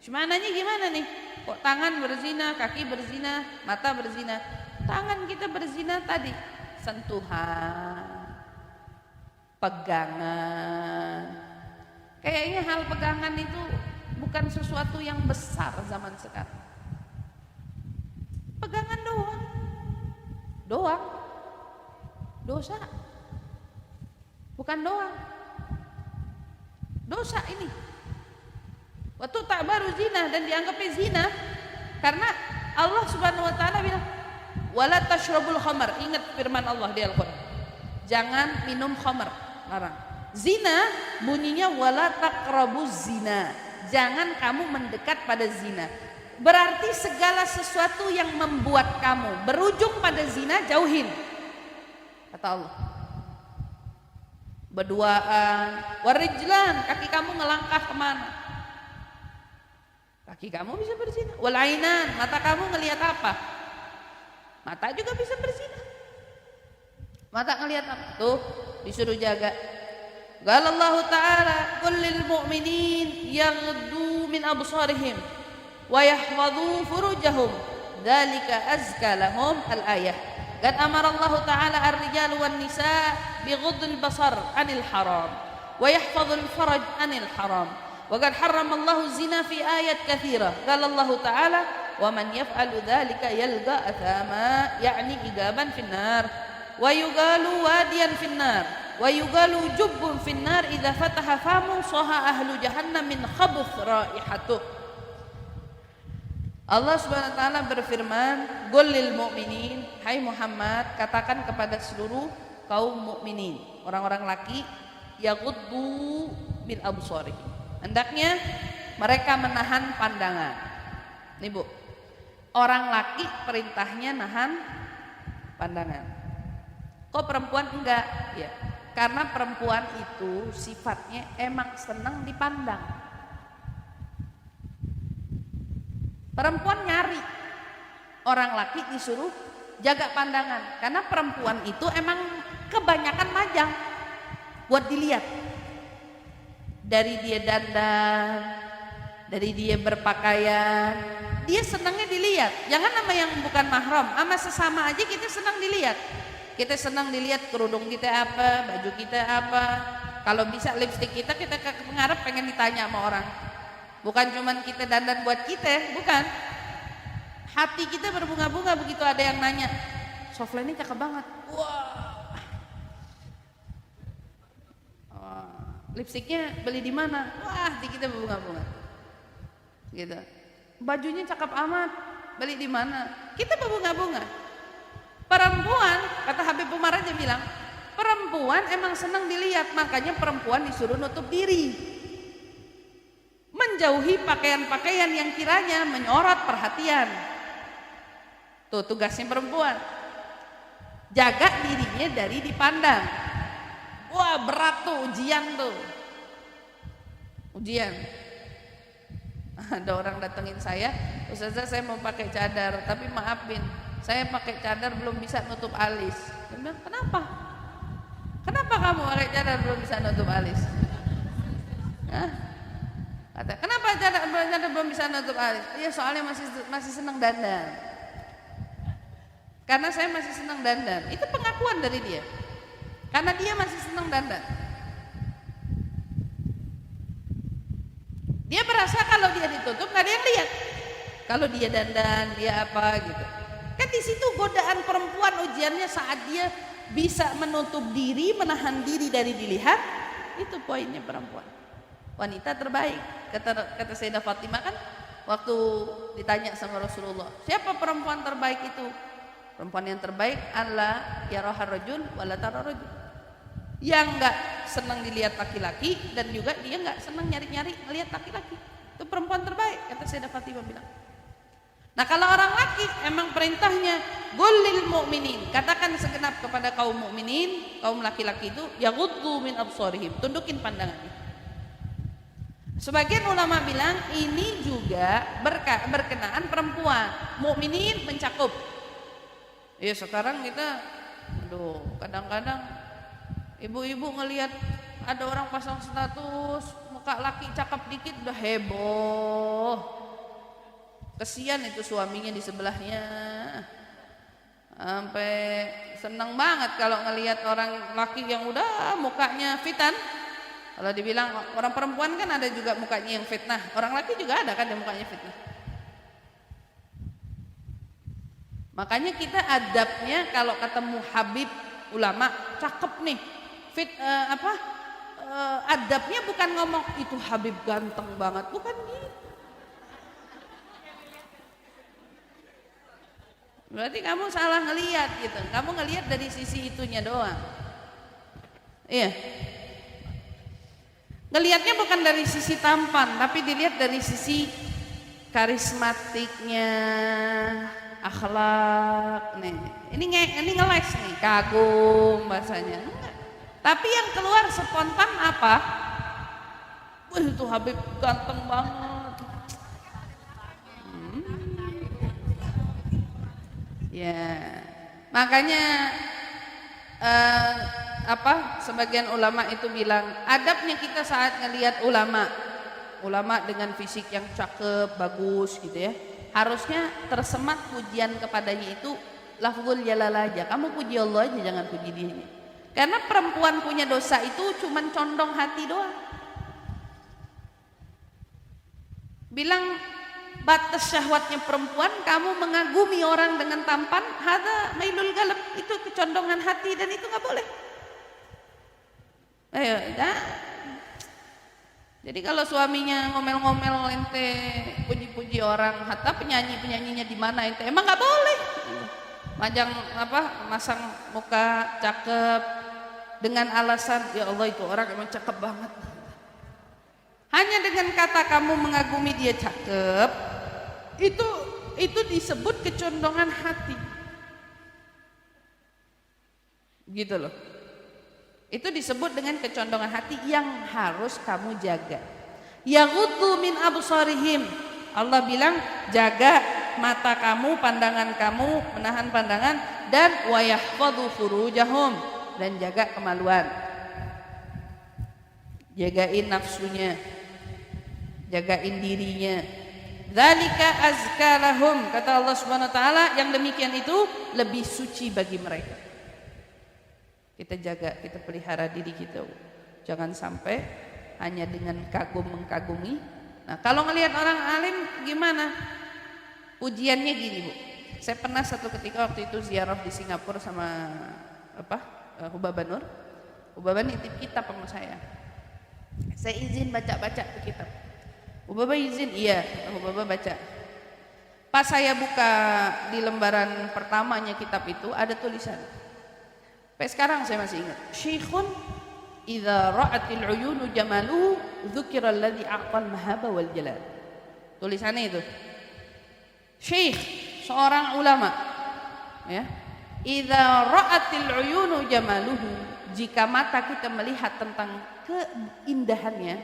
Semananya gimana nih? Kok tangan berzina, kaki berzina, mata berzina? Tangan kita berzina tadi, sentuhan, pegangan. Kayaknya hal pegangan itu bukan sesuatu yang besar zaman sekarang. Pegangan doang, dosa, bukan doang, dosa ini. Waktu tak baru zina dan dianggapnya zina karena Allah Subhanahu wa taala bilang wala tashrabul khamar. Ingat firman Allah di Al-Qur'an, jangan minum khamar, larang. Zina bunyinya wala taqrabuz zina, jangan kamu mendekat pada zina. Berarti segala sesuatu yang membuat kamu berujung pada zina, jauhin, kata Allah. Berduaan, warijlan, kaki kamu ngelangkah kemana, kaki kamu bisa berzina. Walainan, mata kamu ngelihat apa, mata juga bisa berzina. Mata ngelihat apa? Tuh disuruh jaga. Qalallahu ta'ala qul lil mu'minin yaghuddu min absarihim wa yahfadhu furujahum dzalika azka lahum al-ayah. Qad amara Allah ta'ala ar-rijal wan nisa bighuddil basar 'anil haram wa yahfadhul faraj 'anil haram. Wa qad harrama Allah zina fi ayat katsira. Qala Allah ta'ala wa man yaf'alu dzalika yalqa athama, yani igaban finnar wa yugalu wadiyan finnar wa yugalu jubbun finnar idza fataha famu saha ahlu jahannam min khabuth raihatuh. Allah Subhanahu wa taala berfirman, "Qul lil mu'minin," hai Muhammad, katakan kepada seluruh kaum mukminin, orang-orang laki, yaghuddu min absarihim. Hendaknya mereka menahan pandangan. Nih Bu, orang laki perintahnya nahan pandangan. Kok perempuan enggak? Ya, karena perempuan itu sifatnya emang senang dipandang. Perempuan nyari, orang laki disuruh jaga pandangan. Karena perempuan itu emang kebanyakan majang buat dilihat. Dari dia dandan, dari dia berpakaian, dia senangnya dilihat. Jangan sama yang bukan mahram, sama sesama aja kita senang dilihat. Kita senang dilihat kerudung kita apa, baju kita apa. Kalau bisa lipstik kita ngarep pengen ditanya sama orang. Bukan cuman kita dandan buat kita, bukan. Hati kita berbunga-bunga begitu ada yang nanya, Sofla ini cakep banget. Wah. Lipstiknya beli di mana? Wah, hati kita berbunga-bunga. Gitu. Bajunya cakep amat, beli di mana? Kita berbunga-bunga. Perempuan, kata Habib Umar aja bilang, perempuan emang senang dilihat, makanya perempuan disuruh nutup diri. Menjauhi pakaian-pakaian yang kiranya menyorot perhatian. Tuh tugasnya perempuan. Jaga dirinya dari dipandang. Wah, berat tuh ujian tuh. Ujian. Ada orang datengin saya, Ustazah saya mau pakai cadar, tapi maafin, saya pakai cadar belum bisa nutup alis. Saya bilang, kenapa? Kenapa kamu pakai cadar belum bisa nutup alis? Hah? Kata, kenapa cadar belum bisa nutup alis? Iya, soalnya masih senang dandan. Karena saya masih senang dandan. Itu pengakuan dari dia. Karena dia masih senang dandan. Dia merasa kalau dia ditutup nggak ada yang lihat. Kalau dia dandan, dia apa gitu. Kan di situ godaan perempuan ujiannya saat dia bisa menutup diri, menahan diri dari dilihat. Itu poinnya perempuan. Wanita terbaik. Kata Sayyidah Fatimah kan waktu ditanya sama Rasulullah, siapa perempuan terbaik itu? Perempuan yang terbaik Allah yarahar rajul wala tara rajul. Yang enggak senang dilihat laki-laki dan juga dia enggak senang nyari-nyari melihat laki-laki. Itu perempuan terbaik, kata Sayyidah Fatimah bilang. Nah kalau orang laki emang perintahnya Gullil mu'minin, katakan segenap kepada kaum mukminin, kaum laki-laki itu yaghuddu min absarihim, tundukin pandangannya. Sebagian ulama bilang ini juga berkenaan perempuan. Mukminin mencakup. Ya sekarang kita kadang-kadang ibu-ibu ngelihat ada orang pasang status muka laki cakep dikit udah heboh. Kesian itu suaminya di sebelahnya. Sampai senang banget kalau ngelihat orang laki yang udah mukanya fitan. Kalau dibilang orang perempuan kan ada juga mukanya yang fitnah. Orang laki juga ada kan yang mukanya fitnah. Makanya kita adabnya kalau ketemu Habib ulama cakep nih. Adabnya bukan ngomong itu Habib ganteng banget, bukan gitu. Berarti kamu salah ngelihat gitu. Kamu ngelihat dari sisi itunya doang. Iya. Ngelihatnya bukan dari sisi tampan, tapi dilihat dari sisi karismatiknya, akhlak nih. Ini ngeles nih, kagum bahasanya. Enggak. Tapi yang keluar spontan apa? Wah, itu Habib ganteng banget. Ya, makanya sebagian ulama itu bilang adabnya kita saat ngelihat ulama dengan fisik yang cakep, bagus gitu ya, harusnya tersemat pujian kepadanya itu lafzul jalal aja. Kamu puji Allah aja, jangan puji dia. Karena perempuan punya dosa itu cuman condong hati doang. Bilang batas syahwatnya perempuan, kamu mengagumi orang dengan tampan, hadza mailul galab, itu kecondongan hati dan itu nggak boleh. Ayo, dah. Jadi kalau suaminya ngomel-ngomel ente, puji-puji orang, hatta penyanyinya di mana ente, emang nggak boleh. Masang muka cakep dengan alasan ya Allah itu orang emang cakep banget. Hanya dengan kata kamu mengagumi dia cakep, itu disebut kecondongan hati. Gitu loh. Itu disebut dengan kecondongan hati yang harus kamu jaga. Yaghuddu min absarihim. Allah bilang jaga mata kamu, pandangan kamu, menahan pandangan, dan wa yahfadhu furujahum, dan jaga kemaluan. Jagain nafsunya, jagain dirinya. Dzalika azka lahum, kata Allah Subhanahu wa taala, yang demikian itu lebih suci bagi mereka. Kita jaga, kita pelihara diri kita. Jangan sampai hanya dengan kagum mengkagumi. Nah, kalau ngelihat orang alim gimana? Pujiannya gini, Bu. Saya pernah satu ketika waktu itu ziarah di Singapura sama Hubaba Nur. Hubaba nitip kitab sama saya. Saya izin baca-baca tuh kitab. Hubaba izin, iya, Hubaba baca. Pas saya buka di lembaran pertamanya kitab itu ada tulisan. Sampai sekarang saya masih ingat. Syekhun idza ra'atil uyunu jamaluhu dzukira alladhi a'tal mahaba wal jalal. Tulisannya itu. Syekh, seorang ulama, ya. Idza ra'atil uyunu jamaluhu, jika mata kita melihat tentang keindahannya,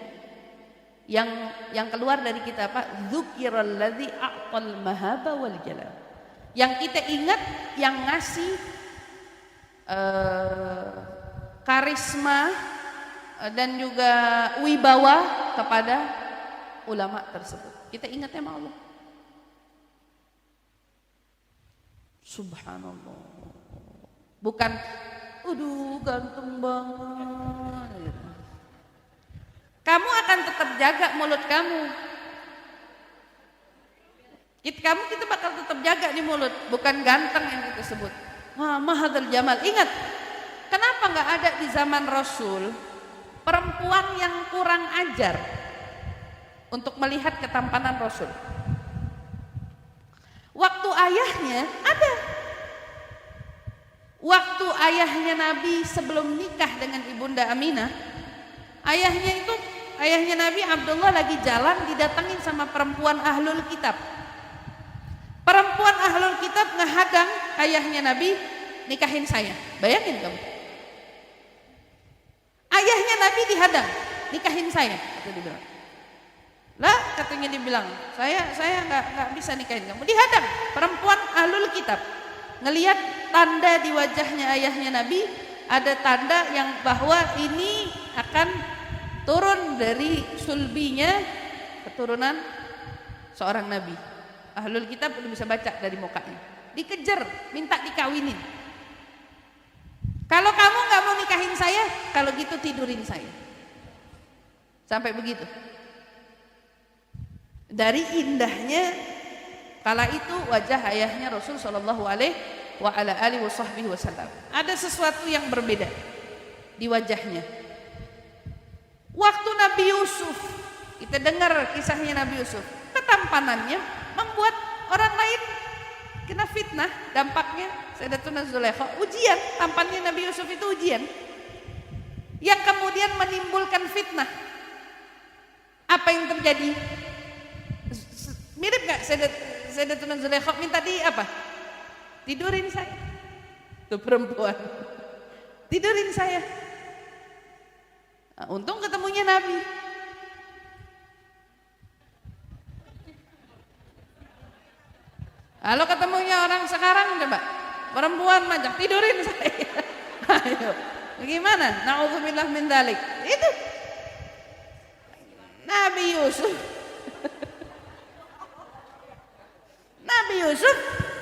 yang keluar dari kita apa? Dzukira alladhi a'tal mahaba wal jalal. Yang kita ingat yang ngasih karisma dan juga wibawa kepada ulama tersebut. Kita ingat sama Allah. Subhanallah. Bukan, aduh ganteng banget. Kamu akan tetap jaga mulut kamu. Kita bakal tetap jaga di mulut, bukan ganteng yang kita sebut. Mahadul jamal. Ingat, kenapa nggak ada di zaman Rasul perempuan yang kurang ajar untuk melihat ketampanan Rasul? Waktu ayahnya ada. Waktu ayahnya Nabi sebelum nikah dengan ibunda Aminah, ayahnya Nabi Abdullah lagi jalan, didatangin sama perempuan ahlul kitab. Perempuan ahlul kitab ngehadang ayahnya Nabi, nikahin saya. Bayangin kamu. Ayahnya Nabi dihadang, nikahin saya, kata dia bilang. Lah, katanya dibilang, saya nggak bisa nikahin kamu. Dihadang, perempuan ahlul kitab. Ngelihat tanda di wajahnya ayahnya Nabi, ada tanda yang bahwa ini akan turun dari sulbinya keturunan seorang Nabi. Ahlul kitab belum bisa baca dari mukanya. Dikejar, minta dikawinin. Kalau kamu nggak mau nikahin saya, kalau gitu tidurin saya. Sampai begitu. Dari indahnya kala itu wajah ayahnya Rasul sallallahu alaihi wasallam. Ada sesuatu yang berbeda di wajahnya. Waktu Nabi Yusuf, kita dengar kisahnya Nabi Yusuf, ketampanannya membuat orang lain kena fitnah. Dampaknya Sayyidatuna Zulaikha, ujian. Tampannya Nabi Yusuf itu ujian yang kemudian menimbulkan fitnah. Apa yang terjadi? Mirip gak Sayyidatuna Zulaikha minta di apa? Tidurin saya. Tuh perempuan. Tidurin saya. Nah, untung ketemunya Nabi. Kalau ketemunya orang sekarang coba, perempuan majak, tidurin saya. Ayo. Gimana? Na'udzubillah min dzalik. Itu Nabi Yusuf. Nabi Yusuf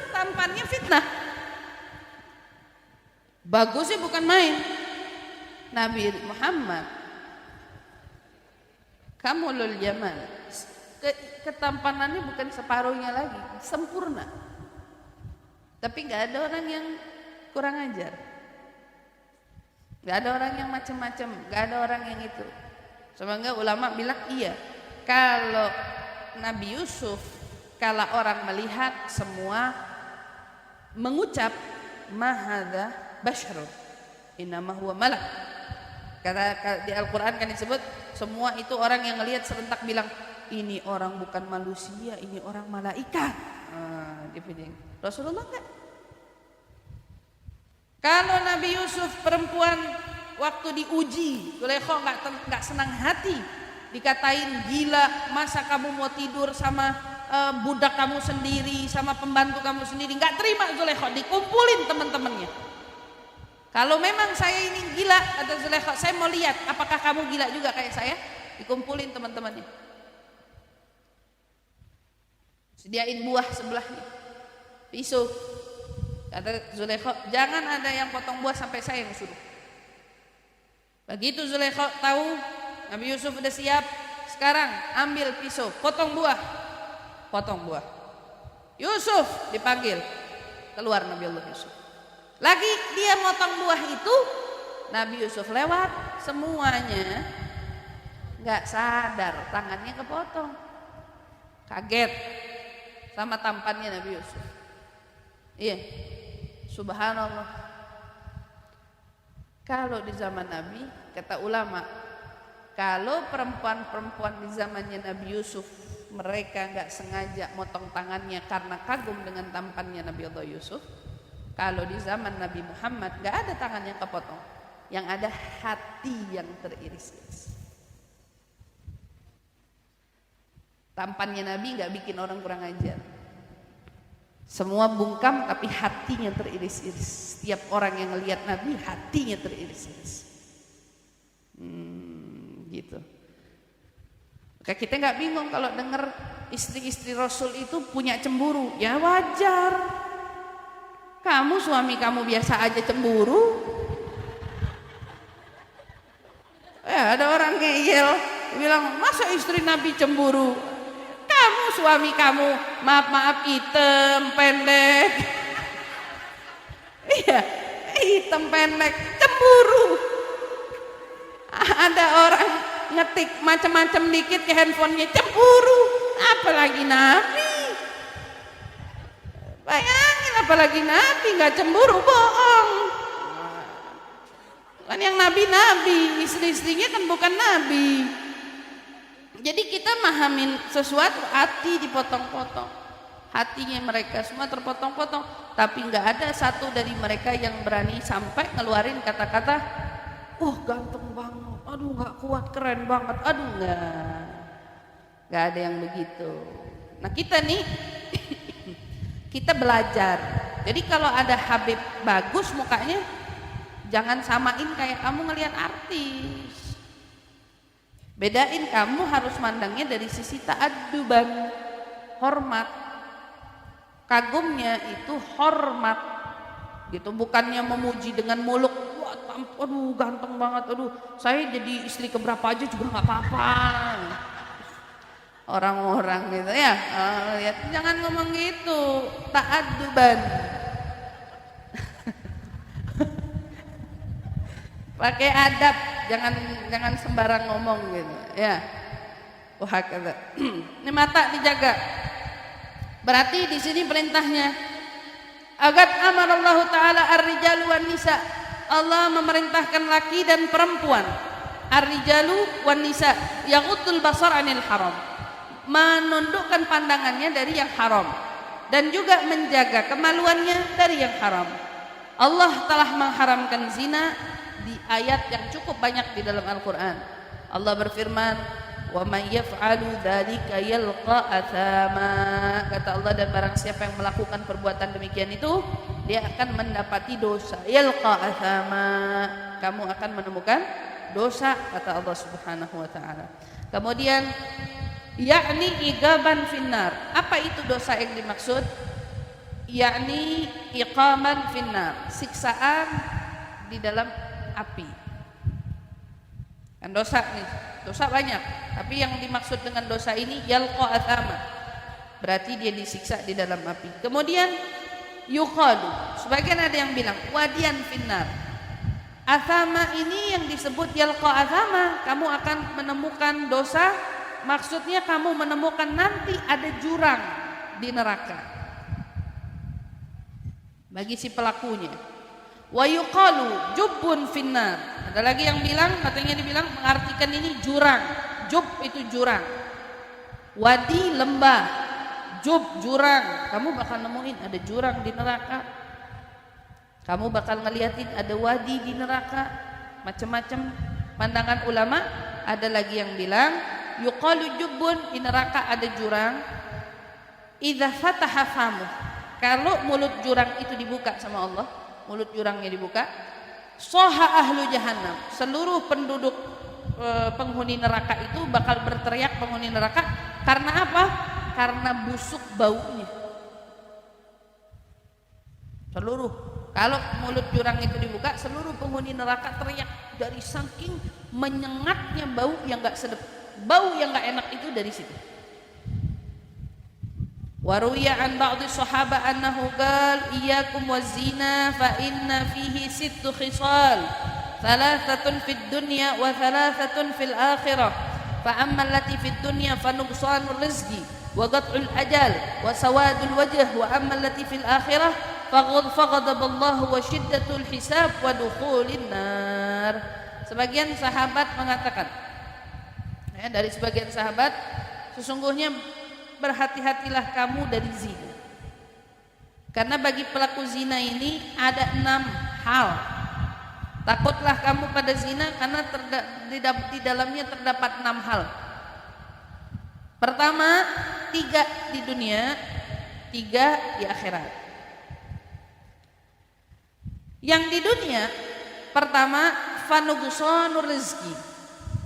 tampannya fitnah. Bagusnya bukan main. Nabi Muhammad kamulul jamal. Ketampanannya bukan separuhnya lagi, sempurna. Tapi nggak ada orang yang kurang ajar. Nggak ada orang yang macam-macam, nggak ada orang yang itu. Semoga ulama bilang iya. Kalau Nabi Yusuf, kalau orang melihat semua mengucap mahadza basyarun innama huwa malak. Kata di Al-Qur'an kan disebut semua itu orang yang melihat serentak bilang ini orang bukan manusia, ini orang malaikat. Rasulullah enggak. Kalau Nabi Yusuf perempuan waktu diuji, Zulaikha enggak senang hati, dikatain gila, masa kamu mau tidur sama budak kamu sendiri, sama pembantu kamu sendiri. Enggak terima Zulaikha, dikumpulin teman-temannya. Kalau memang saya ini gila, kata Zulaikha, saya mau lihat apakah kamu gila juga kayak saya. Dikumpulin teman-temannya. Sediain buah sebelahnya, pisau. Kata Zulaikha, jangan ada yang potong buah sampai saya yang suruh. Begitu Zulaikha tahu Nabi Yusuf udah siap, sekarang ambil pisau, potong buah. Potong buah. Yusuf dipanggil, keluar Nabi Allah Yusuf. Lagi dia motong buah itu, Nabi Yusuf lewat, semuanya nggak sadar tangannya kepotong. Kaget sama tampannya Nabi Yusuf. Iya, subhanallah. Kalau di zaman Nabi, kata ulama, kalau perempuan-perempuan di zamannya Nabi Yusuf mereka nggak sengaja motong tangannya karena kagum dengan tampannya Nabi Allah Yusuf, kalau di zaman Nabi Muhammad nggak ada tangan yang kepotong, yang ada hati yang teriris-iris. Tampannya Nabi nggak bikin orang kurang ajar. Semua bungkam tapi hatinya teriris-iris. Setiap orang yang ngelihat Nabi hatinya teriris-iris. Gitu. Maka kita nggak bingung kalau dengar istri-istri Rasul itu punya cemburu. Ya wajar. Kamu suami kamu biasa aja cemburu. Ada orang ngeyel bilang masa istri Nabi cemburu. Kamu suami kamu maaf hitam pendek. Iya, hitam pendek cemburu. Ada orang ngetik macam-macam dikit ke handphonenya cemburu. Apalagi Nabi. Bayangin apalagi Nabi nggak cemburu, bohong. Kan yang nabi-nabi, istri-istrinya kan bukan nabi. Jadi kita mahamin sesuatu hati dipotong-potong. hatinya mereka semua terpotong-potong, tapi nggak ada satu dari mereka yang berani sampai ngeluarin kata-kata, "Wah, ganteng banget, aduh nggak kuat, keren banget, aduh nggak ada yang begitu." Nah kita nih kita belajar. Jadi kalau ada Habib bagus mukanya, jangan samain kayak kamu ngelihat artis. Bedain, kamu harus mandangnya dari sisi ta'adduban, hormat. Kagumnya itu hormat gitu, bukannya memuji dengan muluk, wah aduh ganteng banget, aduh saya jadi istri keberapa aja juga nggak apa-apa. Orang-orang gitu ya, lihat, jangan ngomong gitu, ta'adduban. Pakai adab, jangan sembarang ngomong gitu ya. Wah kata ini mata dijaga. Berarti di sini perintahnya agar amarallahu taala ar-rijalu wan nisa, Allah memerintahkan laki dan perempuan, ar-rijalu wan nisa yaghuddul basar anil haram, menundukkan pandangannya dari yang haram dan juga menjaga kemaluannya dari yang haram. Allah telah mengharamkan zina di ayat yang cukup banyak di dalam Al-Qur'an. Allah berfirman, "Wa may yaf'alu dzalika yalqa athama." Kata Allah, dan barang siapa yang melakukan perbuatan demikian itu, dia akan mendapati dosa. Yalqa athama, kamu akan menemukan dosa, kata Allah Subhanahu wa taala. Kemudian yakni igaban finnar. Apa itu dosa yang dimaksud? Yakni iqaman finnar, siksaan di dalam api. Kan dosa nih, dosa banyak, tapi yang dimaksud dengan dosa ini yalqa athama, berarti dia disiksa di dalam api. Kemudian yuqalu, sebagian ada yang bilang wadian finnar. Athama ini yang disebut yalqa athama, kamu akan menemukan dosa, maksudnya kamu menemukan nanti ada jurang di neraka bagi si pelakunya. Wa yuqalu jubbun finnar. Ada lagi yang bilang, katanya dibilang mengartikan ini jurang. Jub itu jurang. Wadi lembah. Jub jurang. Kamu bakal nemuin ada jurang di neraka. Kamu bakal ngeliatin ada wadi di neraka. Macam-macam pandangan ulama. Ada lagi yang bilang yuqalu jubbun, di neraka ada jurang. Idza fataha famu. Kalau mulut jurang itu dibuka sama Allah, mulut jurangnya dibuka, soha ahlu jahannam, seluruh penduduk penghuni neraka itu bakal berteriak, penghuni neraka, karena apa? Karena busuk baunya. Seluruh, kalau mulut jurang itu dibuka, seluruh penghuni neraka teriak dari saking menyengatnya bau yang nggak sedap, bau yang nggak enak itu dari situ. Waruya an ba'di sahaba annahu qala iyyakum wazina fa inna fihi sittu khisal, thalathatun fid dunya wa thalathatun fil akhirah, fa amma allati fid dunya fa nuqsanur rizqi wa qat'ul ajal wa sawadul wajh, wa amma allati fil akhirah fa ghadaballahu wa shiddatul hisab wa dukhulin nar. Sebagian sahabat mengatakan, ya, dari sebagian sahabat, sesungguhnya berhati-hatilah kamu dari zina, karena bagi pelaku zina ini ada 6 hal. Takutlah kamu pada zina karena di dalamnya terdapat 6 hal. Pertama, 3 di dunia, 3 di akhirat. Yang di dunia, pertama, fanughsanur rizqi.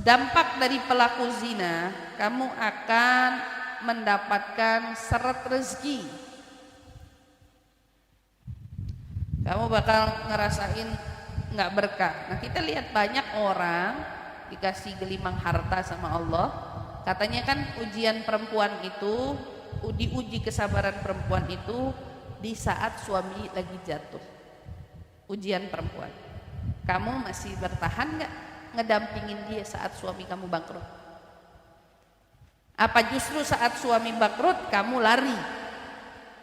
Dampak dari pelaku zina, kamu akan mendapatkan seret rezeki. Kamu bakal ngerasain nggak berkah. Nah, kita lihat banyak orang dikasih gelimang harta sama Allah. Katanya kan ujian perempuan itu, diuji kesabaran perempuan itu di saat suami lagi jatuh. Ujian perempuan. Kamu masih bertahan nggak ngedampingin dia saat suami kamu bangkrut? Apa justru saat suami bangkrut kamu lari?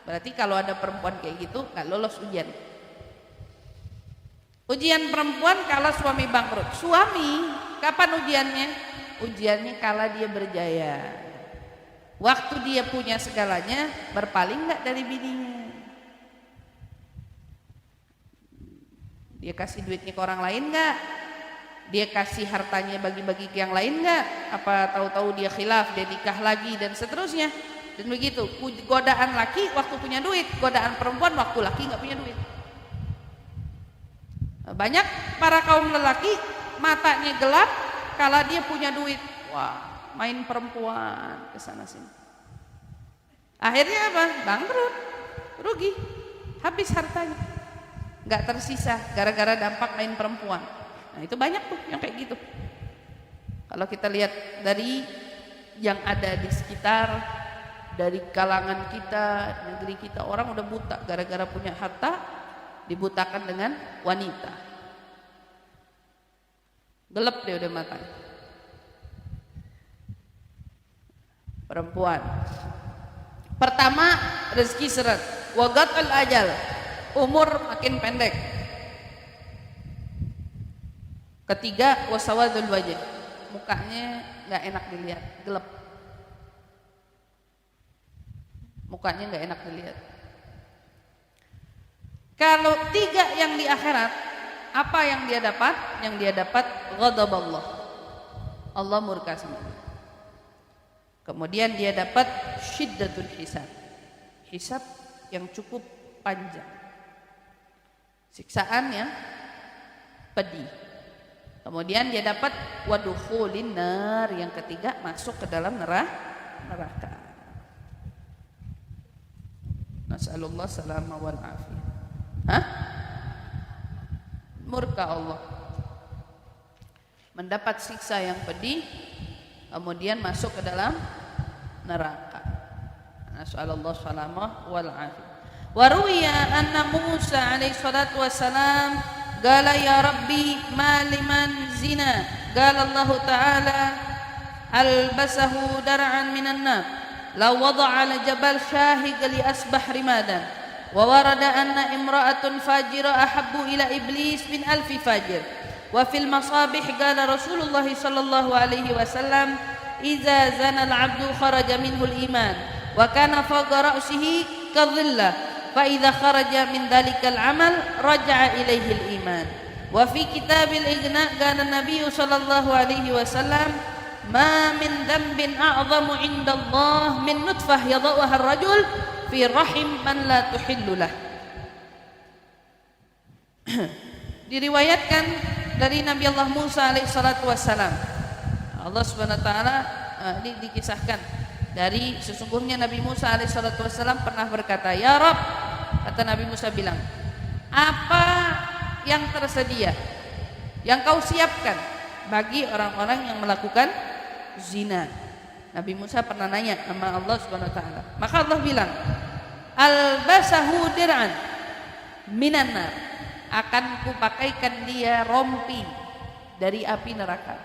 Berarti kalau ada perempuan kayak gitu nggak lolos ujian. Ujian perempuan kalau suami bangkrut. Suami kapan ujiannya? Ujiannya kala dia berjaya. Waktu dia punya segalanya, berpaling nggak dari bininya? Dia kasih duitnya ke orang lain nggak? Dia kasih hartanya bagi-bagi ke yang lain nggak? Apa tahu-tahu dia khilaf, dia nikah lagi dan seterusnya. Dan begitu, godaan laki waktu punya duit, godaan perempuan waktu laki nggak punya duit. Banyak para kaum lelaki matanya gelap kala dia punya duit. Wah, main perempuan ke sana sini. Akhirnya apa? Bangkrut, rugi, habis hartanya, nggak tersisa gara-gara dampak main perempuan. Nah itu banyak tuh yang kayak gitu. Kalau kita lihat dari yang ada di sekitar, dari kalangan kita, negeri kita, orang udah buta gara-gara punya harta, dibutakan dengan wanita. Gelap dia udah matanya. Perempuan. Pertama, rezeki seret. Wagatul ajal, umur makin pendek. Ketiga, wasawadul wajah, mukanya nggak enak dilihat, gelap. Mukanya nggak enak dilihat. Kalau tiga yang di akhirat, apa yang dia dapat? Yang dia dapat ghadaballah, Allah murka sama dia. Kemudian dia dapat syiddatul hisab, hisab yang cukup panjang, siksaan yang pedih. Kemudian dia dapat wadukhulin nar, yang ketiga masuk ke dalam neraka. Nasallallahu salama wal afiyah. Murka Allah, mendapat siksa yang pedih, kemudian masuk ke dalam neraka. Nasallallahu salama wal afiyah. Wa ruwiya anna Musa alaihi salatu wassalam qala ya rabbi ma liman zina, qala Allah ta'ala albasahu dar'an minan nar law wada'a ala jabal shahig li asbah rimadan wa warada anna imra'atun fajira ahabbu ila iblis min alfi fajir wa fil masabih qala Rasulullah sallallahu alaihi wasallam idza zana al-'abdu kharaja minhu al-iman wa kana fawqa ra'sihi kadhillah fa idza kharaja min dhalikal amal raja'a ilaihi al-iman. Wa fi kitabil ighna kana Nabi sallallahu alaihi wasallam ma min dhanbin a'zamu 'inda Allah min nutfah yadha'uha ar-rajul fi rahim man la tuhillu lah. Diriwayatkan dari Nabi Allah Musa alaihi salatu wassalam, Allah Subhanahu wa taala dikisahkan dari sesungguhnya Nabi Musa alaihi salatu wassalam pernah berkata, ya Rabb, kata Nabi Musa bilang, apa yang tersedia, yang kau siapkan bagi orang-orang yang melakukan zina? Nabi Musa pernah nanya sama Allah Subhanahu wa taala. Maka Allah bilang, albasahu dir'an minan nar, akan kupakaikan dia rompi dari api neraka.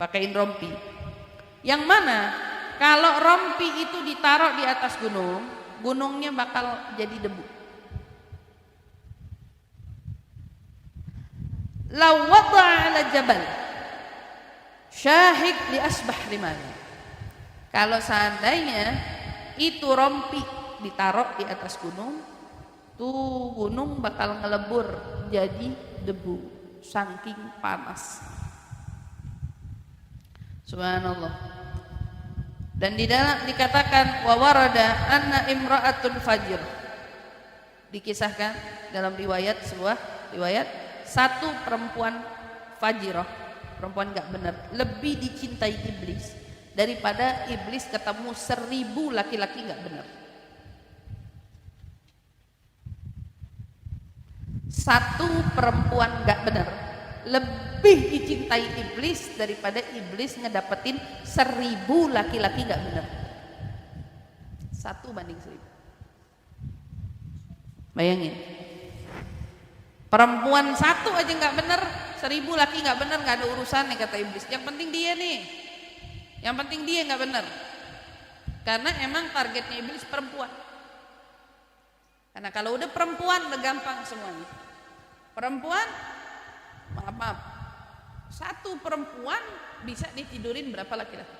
Pakaiin rompi. Yang mana kalau rompi itu ditaruh di atas gunung, gunungnya bakal jadi debu. Law wada'a 'ala jabal syahid li asbah rimana. Kalau seandainya itu rompi ditaruh di atas gunung, tuh gunung bakal ngelebur jadi debu saking panas. Subhanallah. Dan di dalam dikatakan wa warada anna imra'atun fajir. Dikisahkan dalam riwayat, sebuah riwayat, satu perempuan fajirah, perempuan enggak benar, lebih dicintai iblis daripada iblis ketemu 1000 laki-laki enggak benar. Satu perempuan enggak benar lebih dicintai iblis daripada iblis ngedapetin 1000 laki-laki gak benar. 1 banding 1000. Bayangin, perempuan satu aja gak benar, 1000 laki gak benar, gak ada urusan nih kata iblis. Yang penting dia nih, yang penting dia gak benar. Karena emang targetnya iblis perempuan. Karena kalau udah perempuan udah gampang semuanya. Perempuan, maaf, satu perempuan bisa ditidurin berapa laki-laki?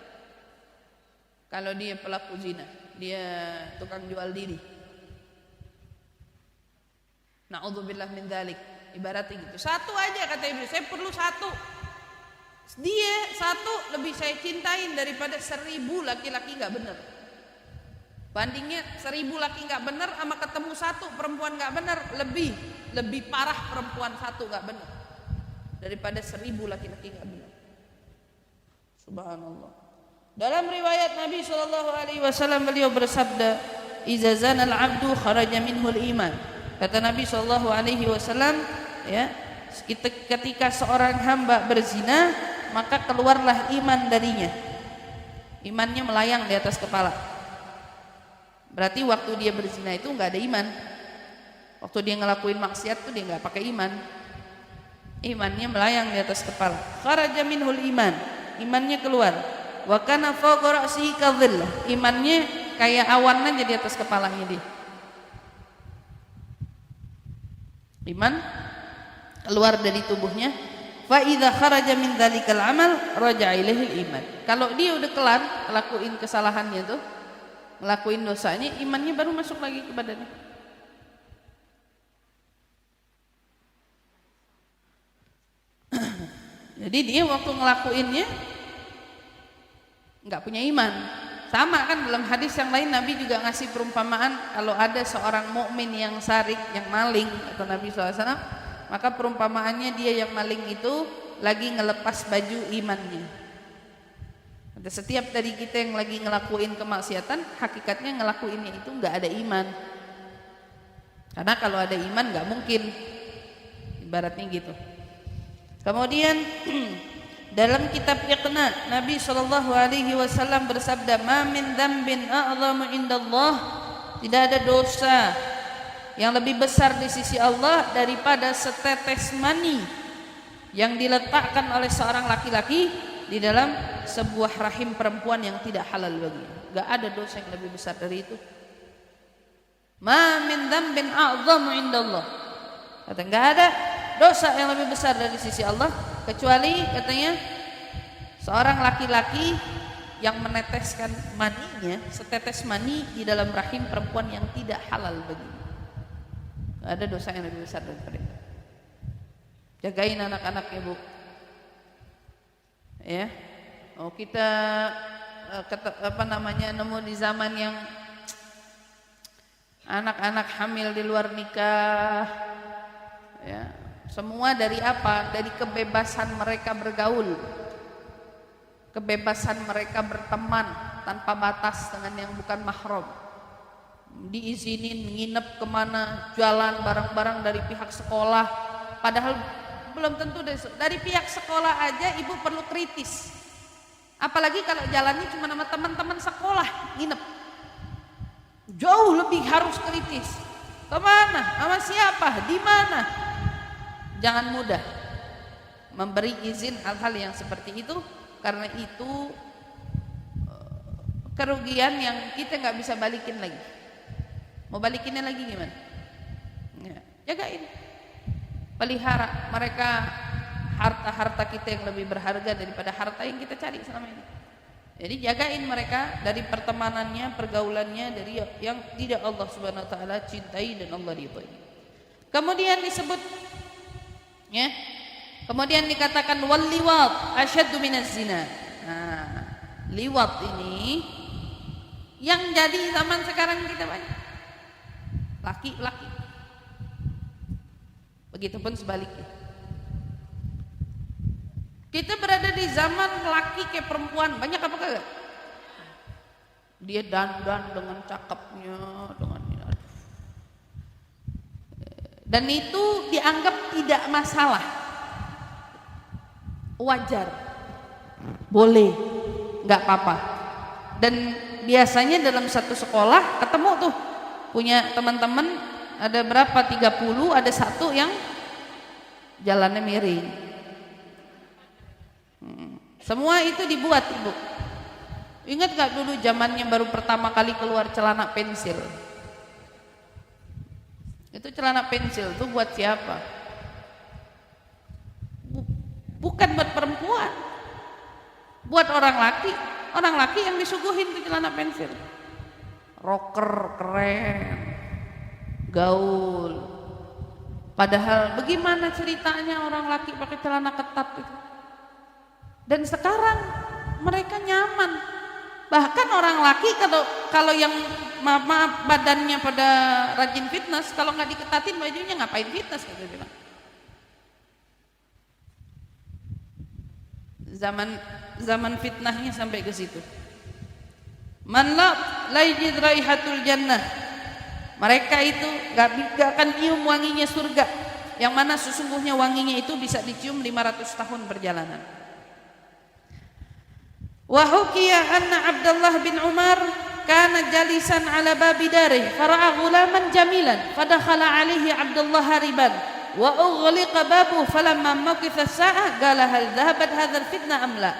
Kalau dia pelaku zina, dia tukang jual diri. Na'udzubillah min dzalik. Ibaratnya gitu. Satu aja kata Iblis, saya perlu satu. Dia satu lebih saya cintain daripada 1000 laki-laki nggak benar. Bandingnya 1000 laki nggak benar sama ketemu satu perempuan nggak benar, lebih parah perempuan satu nggak benar daripada 1000 laki-laki nggak benar. Subhanallah. Dalam riwayat Nabi SAW beliau bersabda, "Iza zana al-'abdu kharaja minhul iman." Kata Nabi SAW, ya, ketika seorang hamba berzina, maka keluarlah iman darinya. Imannya melayang di atas kepala. Berarti waktu dia berzina itu nggak ada iman. Waktu dia ngelakuin maksiat tuh dia nggak pakai iman. Imannya melayang di atas kepala. Kharaja minhul iman. Imannya keluar. Wa kana fawqa ra'sihi kadhillah. Imannya kayak awan aja di atas kepalanya dia. Iman keluar dari tubuhnya. Fa idza kharaja min dzalikal amal raja'a ilaihi iman. Kalau dia udah kelar ngelakuin kesalahannya tuh, ngelakuin dosanya, imannya baru masuk lagi ke badannya. Jadi dia waktu ngelakuinnya nggak punya iman. Sama kan dalam hadis yang lain Nabi juga ngasih perumpamaan, kalau ada seorang mukmin yang sarik, yang maling, kata Nabi SAW, maka perumpamaannya dia yang maling itu lagi ngelepas baju imannya. Ada setiap dari kita yang lagi ngelakuin kemaksiatan, hakikatnya ngelakuinnya itu nggak ada iman. Karena kalau ada iman nggak mungkin, ibaratnya gitu. Kemudian dalam kitab Iqna, Nabi SAW bersabda, "Ma min dzambin a'zamu indallah." Tidak ada dosa yang lebih besar di sisi Allah daripada setetes mani yang diletakkan oleh seorang laki-laki di dalam sebuah rahim perempuan yang tidak halal baginya. Gak ada dosa yang lebih besar dari itu. Ma min dzambin a'zamu indallah. Kata gak ada dosa yang lebih besar dari sisi Allah kecuali katanya seorang laki-laki yang meneteskan maninya, setetes mani di dalam rahim perempuan yang tidak halal baginya. Gak ada dosa yang lebih besar daripada itu. Jagain anak-anaknya, Bu. Ya. Oh, kita nemu di zaman yang anak-anak hamil di luar nikah. Ya. Semua dari apa? Dari kebebasan mereka bergaul, kebebasan mereka berteman tanpa batas dengan yang bukan mahram. Diizinin nginep kemana, jalan bareng-bareng dari pihak sekolah. Padahal belum tentu dari pihak sekolah aja ibu perlu kritis. Apalagi kalau jalannya cuma sama teman-teman sekolah nginep. Jauh lebih harus kritis. Kemana? Sama siapa? Di mana? Jangan mudah memberi izin hal-hal yang seperti itu, karena itu kerugian yang kita nggak bisa balikin lagi. Mau balikinnya lagi gimana? Ya, jagain, pelihara mereka, harta-harta kita yang lebih berharga daripada harta yang kita cari selama ini. Jadi jagain mereka dari pertemanannya, pergaulannya, dari yang tidak Allah Subhanahu Wa Taala cintai dan Allah ridhoi. Kemudian disebut, ya, kemudian dikatakan wal liwat asyaddu minaz zina. Nah, liwat ini yang jadi zaman sekarang kita banyak. Laki-laki. Begitupun sebaliknya. Kita berada di zaman laki kayak perempuan, banyak apa kagak? Dia dandan dengan cakepnya, dengan dan itu dianggap tidak masalah, wajar, boleh, nggak apa-apa. Dan biasanya dalam satu sekolah ketemu tuh punya teman-teman ada berapa, 30, ada satu yang jalannya miring. Semua itu dibuat, Ibu. Ingat gak dulu zamannya baru pertama kali keluar celana pensil? Itu celana pensil tuh buat siapa? Bukan buat perempuan, buat orang laki. orang laki yang disuguhin tuh celana pensil. Rocker keren, gaul. Padahal bagaimana ceritanya orang laki pakai celana ketat itu? Dan sekarang mereka nyaman. Bahkan orang laki kalau yang maaf badannya pada rajin fitness, kalau nggak diketatin bajunya ngapain fitness gitu bilang. Zaman fitnahnya sampai ke situ. Man la yajid raihatul jannah. Mereka itu gak akan nyium wanginya surga, yang mana sesungguhnya wanginya itu bisa dicium 500 tahun perjalanan. Wa hukiya anna Abdullah bin Umar kana jalisan ala babi darih fara'a ghulaman jamilan fadakhala alaihi Abdullah hariban wa ughliqa babu falamma maqitha as-sa'a qala hal dhahabat hadzal fitnah am la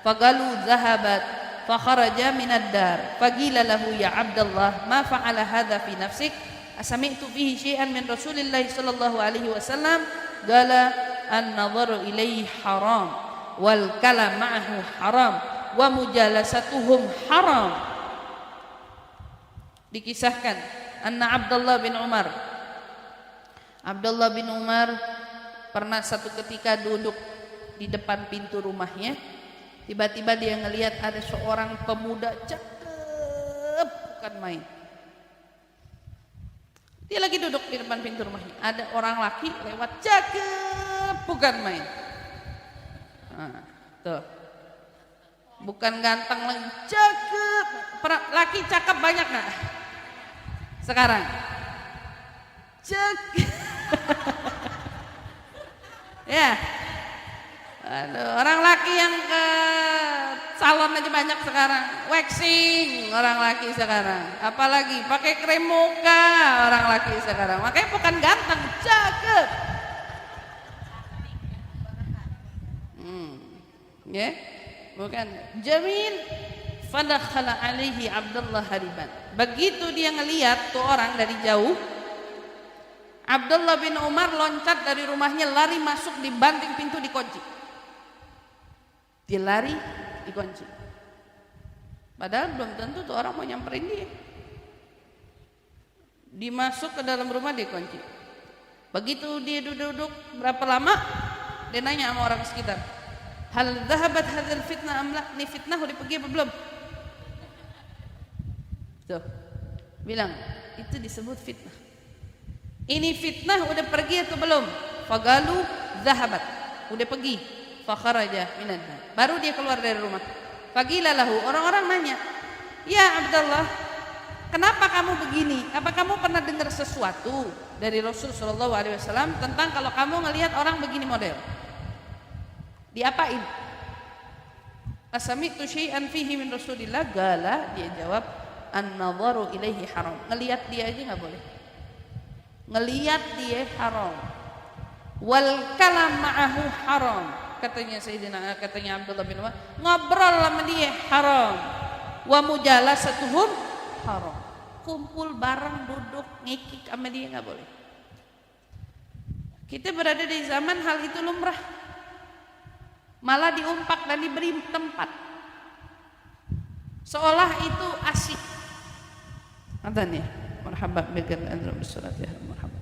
faqalu dhahabat fakharaja minad dar faqila lahu ya Abdullah ma fa'ala hadza fi nafsik asami'tu fihi syai'an min Rasulillah sallallahu alaihi wasallam qala an-nadharu ilaihi haram wal kalam ma'ahu haram wa mujalasatuhum haram. Dikisahkan anna Abdullah bin Umar pernah satu ketika duduk di depan pintu rumahnya. Tiba-tiba dia ngelihat ada seorang pemuda cakep bukan main. Dia lagi duduk di depan pintu rumahnya, ada orang laki lewat cakep bukan main. Nah, tuh. Bukan ganteng lagi, cakep. Laki cakep banyak nggak? Sekarang cakep. Ya. Aduh, orang laki yang ke salon aja banyak sekarang, waxing orang laki sekarang, apalagi pakai krem muka orang laki sekarang. Makanya bukan ganteng, cakep. Ya, bukan jamil. Fadakhala alaihi Abdullah hariban. Begitu dia ngelihat tuh orang dari jauh, Abdullah bin Umar loncat dari rumahnya, lari masuk, dibanting pintu, dikunci. Dia lari, dikunci. Padahal belum tentu tuh orang mau nyamperin dia. Dimasuk ke dalam rumah, dikunci. Begitu dia duduk berapa lama, dia nanya sama orang sekitar, hal dhahabat hadzal fitnah amla, ini fitnah udah pergi apa belum? Tuh, bilang itu disebut fitnah. Ini fitnah udah pergi atau belum? Fagalu dhahabat, udah pergi. Fakharaja minan nar, baru dia keluar dari rumah. Faqila lahu, orang-orang nanya, ya Abdullah, kenapa kamu begini? Apa kamu pernah dengar sesuatu dari Rasul sallallahu alaihi wasallam tentang kalau kamu ngelihat orang begini model? Diapain? Asami'tu syai'an fihi min Rasulillah, gala, dia jawab, an-nadharu ilaihi haram. Ngelihat dia aja enggak boleh. Ngelihat dia haram. Wal kalam ma'ahu haram. Katanya Abdullah bin Umar, ngobrol sama dia haram. Wa mujalasatuhum haram. Kumpul bareng, duduk, ngikik sama dia enggak boleh. Kita berada di zaman hal itu lumrah. Malah diumpak dan diberi tempat seolah itu asik. Adhan ya, marhaban bikan adhan bersurat ya, marhaban.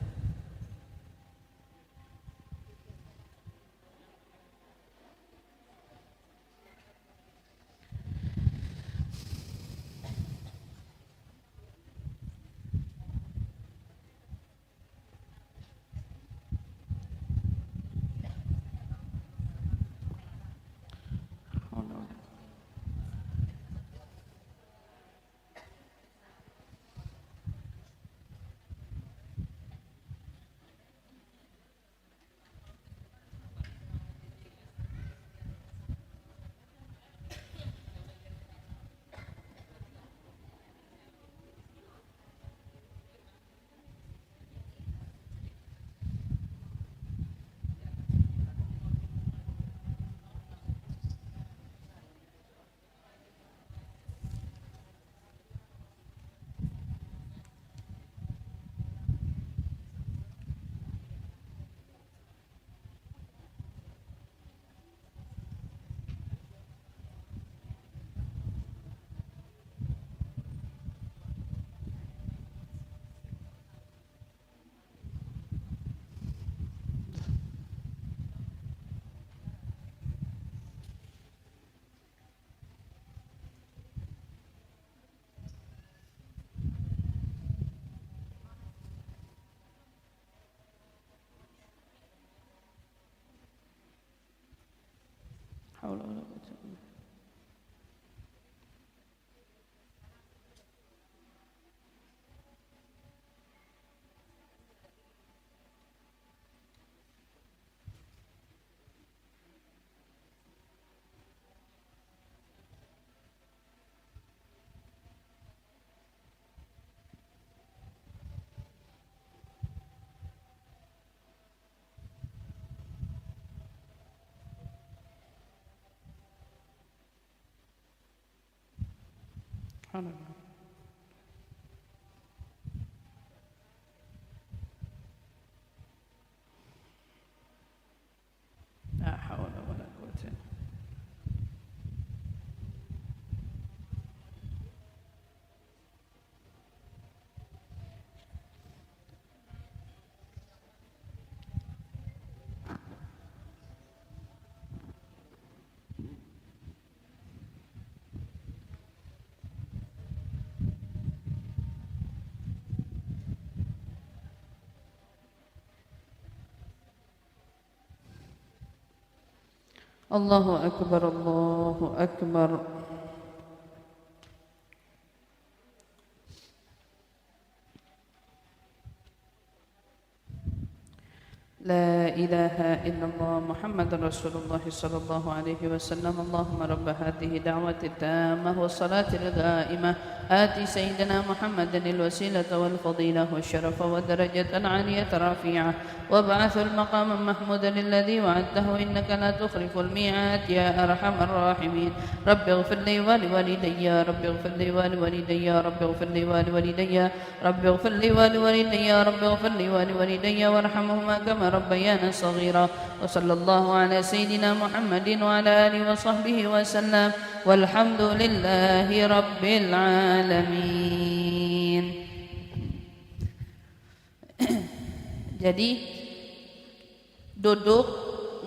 Subhanallah. La haula wala quwwata. Allahu akbar, Allahu akbar. لا إله إلا الله محمد رسول الله صلى الله عليه وسلم. اللهم رب هذه دعوة التامة والصلاة القائمة آتي سيدنا محمد الوسيلة والفضيلة والشرف والدرجة العالية الرفيعة وابعث المقام محمودا الذي وعدته إنك لا تخلف الميعاد يا أرحم الراحمين. رب اغفر لي ولوالدي، رب اغفر لي ولوالدي، رب اغفر لي ولوالدي، رب اغفر لي ولوالدي، رب اغفر لي ولوالدي وارحمهما كما ربيانا صغيرا. وصلى الله على سيدنا محمد وعلى آله وصحبه وسلم والحمد لله رب العالمين. Jadi duduk,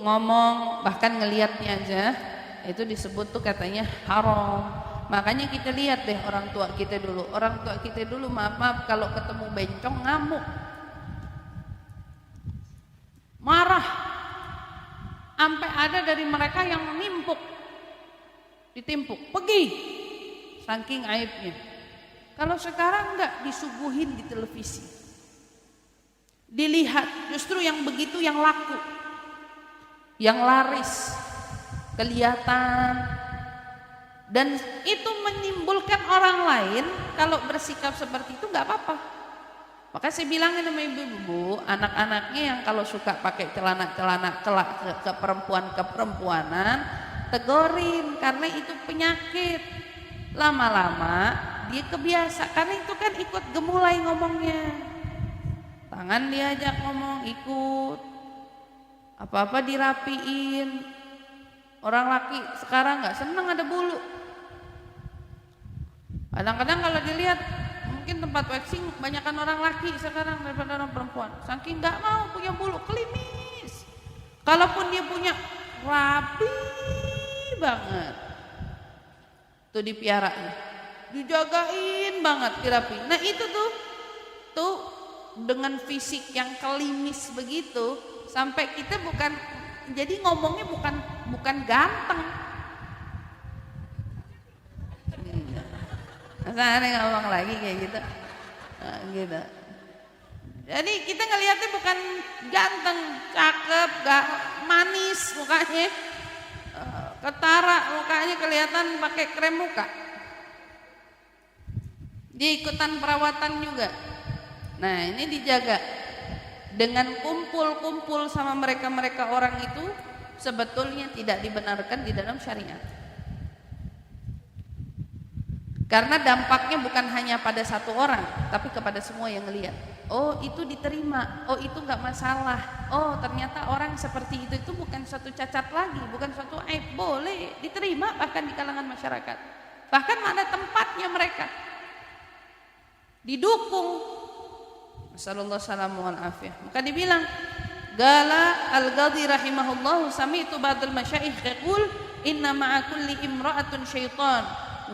ngomong, bahkan ngelihatnya aja itu disebut tuh katanya haram. Makanya kita lihat deh orang tua kita dulu. Orang tua kita dulu maaf kalau ketemu bencong ngamuk, marah, sampai ada dari mereka yang nimpuk, ditimpuk, pergi, saking aibnya. Kalau sekarang enggak, disuguhin di televisi, dilihat, justru yang begitu yang laku, yang laris, kelihatan, dan itu menimbulkan orang lain kalau bersikap seperti itu enggak apa-apa. Maka saya bilangin sama ibu-ibu, anak-anaknya yang kalau suka pakai celana-celana keperempuanan, tegorin, karena itu penyakit. Lama-lama dia kebiasa, karena itu kan ikut gemulai ngomongnya. Tangan diajak ngomong, ikut. Apa-apa dirapiin. Orang laki sekarang nggak seneng ada bulu. Kadang-kadang kalau dilihat, mungkin tempat waxing kebanyakan orang laki sekarang daripada orang perempuan. Saking nggak mau punya bulu, klimis. Kalaupun dia punya, rapi banget. Tuh dipiaranya, dijagain banget, dirapi. Nah itu tuh dengan fisik yang klimis begitu, sampai kita bukan, jadi ngomongnya bukan ganteng. Masa aneh ngomong lagi kayak gitu, nah, gitu. Jadi kita ngelihatnya bukan ganteng, cakep, gak manis mukanya, ketara mukanya, kelihatan pakai krem muka. Dia ikutan perawatan juga. Nah ini dijaga dengan kumpul-kumpul sama mereka orang itu, sebetulnya tidak dibenarkan di dalam syariat. Karena dampaknya bukan hanya pada satu orang, tapi kepada semua yang ngelihat. Oh itu diterima, oh itu nggak masalah. Oh ternyata orang seperti itu bukan suatu cacat lagi, bukan suatu aib, boleh diterima bahkan di kalangan masyarakat. Bahkan ada tempatnya mereka, didukung. Sallallahu alaihi wasallam. Maka dibilang, Gala Al-Ghazali rahimahullahu sami'tu ba'dal masyayikh yaqul inna ma'a kulli imra'atun syaitan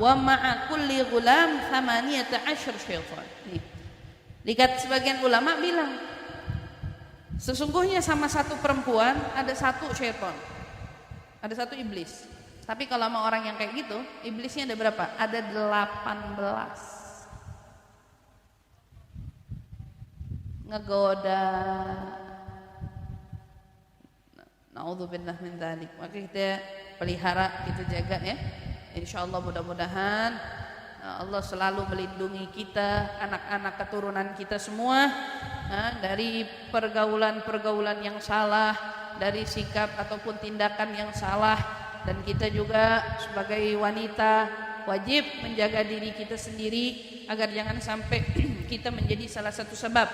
wa ma'a kulli ghulam 18 syaitan. Lihat sebagian ulama bilang, sesungguhnya sama satu perempuan ada satu syaitan, ada satu iblis. Tapi kalau sama orang yang kayak gitu, iblisnya ada berapa? Ada 18. Ngegoda. Naudzubillah min dzalik. Maka kita pelihara, kita jaga ya. Insyaallah mudah-mudahan Allah selalu melindungi kita, anak-anak keturunan kita semua dari pergaulan-pergaulan yang salah, dari sikap ataupun tindakan yang salah. Dan kita juga sebagai wanita wajib menjaga diri kita sendiri agar jangan sampai kita menjadi salah satu sebab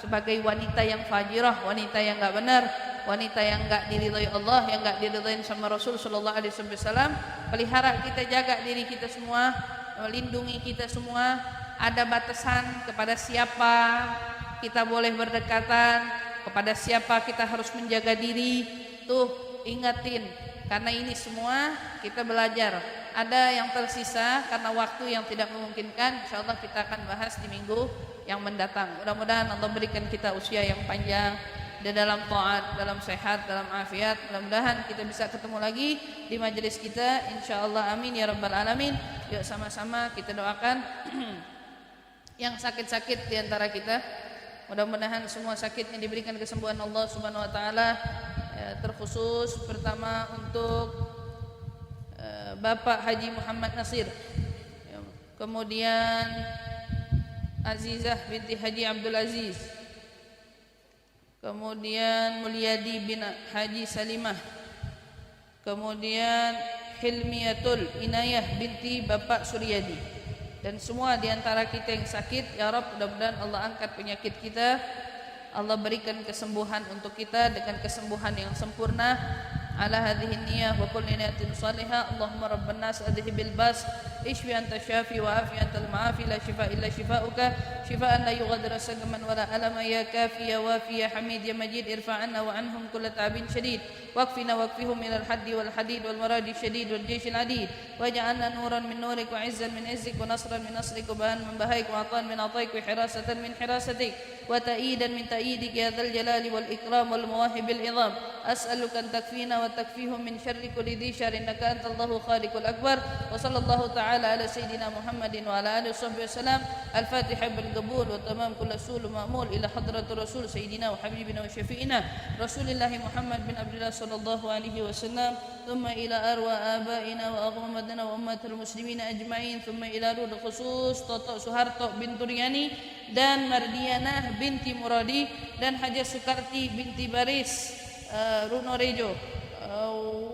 sebagai wanita yang fajirah, wanita yang enggak benar, wanita yang enggak diridhai Allah, yang enggak diridhai sama Rasul sallallahu alaihi wasallam. Pelihara kita, jaga diri kita semua, melindungi kita semua. Ada batasan kepada siapa kita boleh berdekatan, kepada siapa kita harus menjaga diri. Tuh ingatin, karena ini semua kita belajar. Ada yang tersisa karena waktu yang tidak memungkinkan, insyaallah kita akan bahas di minggu yang mendatang. Mudah-mudahan Allah berikan kita usia yang panjang di dalam taat, dalam sehat, dalam afiat. Mudah-mudahan kita bisa ketemu lagi di majelis kita, insyaallah. Amin ya rabbal alamin. Yuk sama-sama kita doakan yang sakit-sakit di antara kita. Mudah-mudahan semua sakitnya diberikan kesembuhan Allah Subhanahu wa taala. Terkhusus pertama untuk Bapak Haji Muhammad Nasir, kemudian Azizah binti Haji Abdul Aziz, kemudian Mulyadi bin Haji Salimah, kemudian Hilmiyatul Inayah binti Bapak Suryadi, dan semua di antara kita yang sakit, ya Rabb, mudah-mudahan Allah angkat penyakit kita, Allah berikan kesembuhan untuk kita dengan kesembuhan yang sempurna. Ala hadhihi niyyah wa kulli niyatin salihah. Allahumma rabban nas adhibil bas ishfi anta syafi wa afi antal ma'afi la shifa illa shifauka shifaan la yughadiru saqaman wa la alama ya kafi ya wafi ya hamid ya majid irfa' anna wa anhum kull ta'abin shadid waqfina waqfihum ila al-haddi wal hadid wal maradi shadid wal jaysh al-adid waj'alna nuran min nurik wa 'izzan min 'izzik wa nasran min nasrik wa bahan min bahaik wa 'atan min 'ataik wa hirasatan min hirasatik wa ta'idan min ta'idik ya dzal jalali wal ikram wal mawahibil 'idham. As'aluka an takfina wa takfihum min syarri kulli dhi syarrin innaka antallahu khaliqul akbar. Wa sallallahu ta'ala ala sayyidina Muhammadin wa ala alihi washabbihi wasallam. Al-Fatiha bil qabul wa tamam kullu sul ma'mul ila hadratir rasul sayyidina wa habibina wa syafi'ina Rasulillah Muhammad bin Abdullah sallallahu alaihi wasallam. Thumma ila arwa abaina wa aghmamadina wa ummatil muslimina ajma'in. Thumma ila ruh khusus Toto Suharto bin Turyani dan Mardianah binti Muradi dan Haja Sukarti binti Baris Runo Rejo,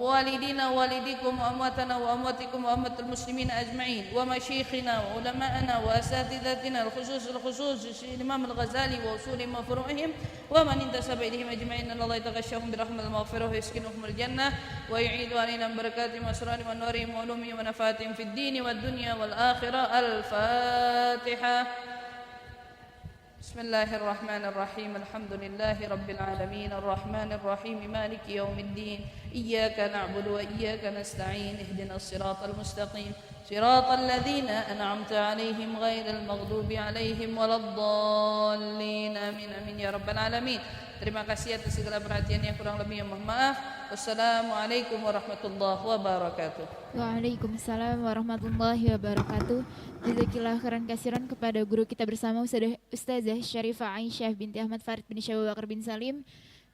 walidina walidikum wa amwatana wa amwatikum wa amwatul muslimin ajma'in wa masyikhina wa ulama'ana wa asatidatina al-khusus Imam al-Ghazali wa usuli ma furu'ihim wa man intasaba ilaihim ajma'in. Allah yataghashshahum bi rahmatil maghfirah wa yaskinuhum al-jannah wa yu'idu alaina barakatihim wa asrarihim wa nurihim wa ulumihim wa nafatihim fid dini wad dunya wal akhirah. Al-Fatihah. Bismillahirrahmanirrahim. Alhamdulillahi rabbil alamin arrahmanir rahim maliki yaumiddin iyyaka na'budu wa iyyaka nasta'in ihdinas siratal mustaqim siratal ladzina an'amta 'alaihim ghairil maghdubi 'alaihim waladdallin. Amin amin ya rabbal alamin. Terima kasih atas segala perhatiannya, kurang lebihnya mohon maaf. Wassalamualaikum warahmatullahi wabarakatuh. Waalaikumsalam warahmatullahi wabarakatuh. Jazakillah khairan kasiran kepada guru kita bersama Ustazah Syarifah Aisyah binti Ahmad Farid bin Syekh Abu Bakar bin Salim.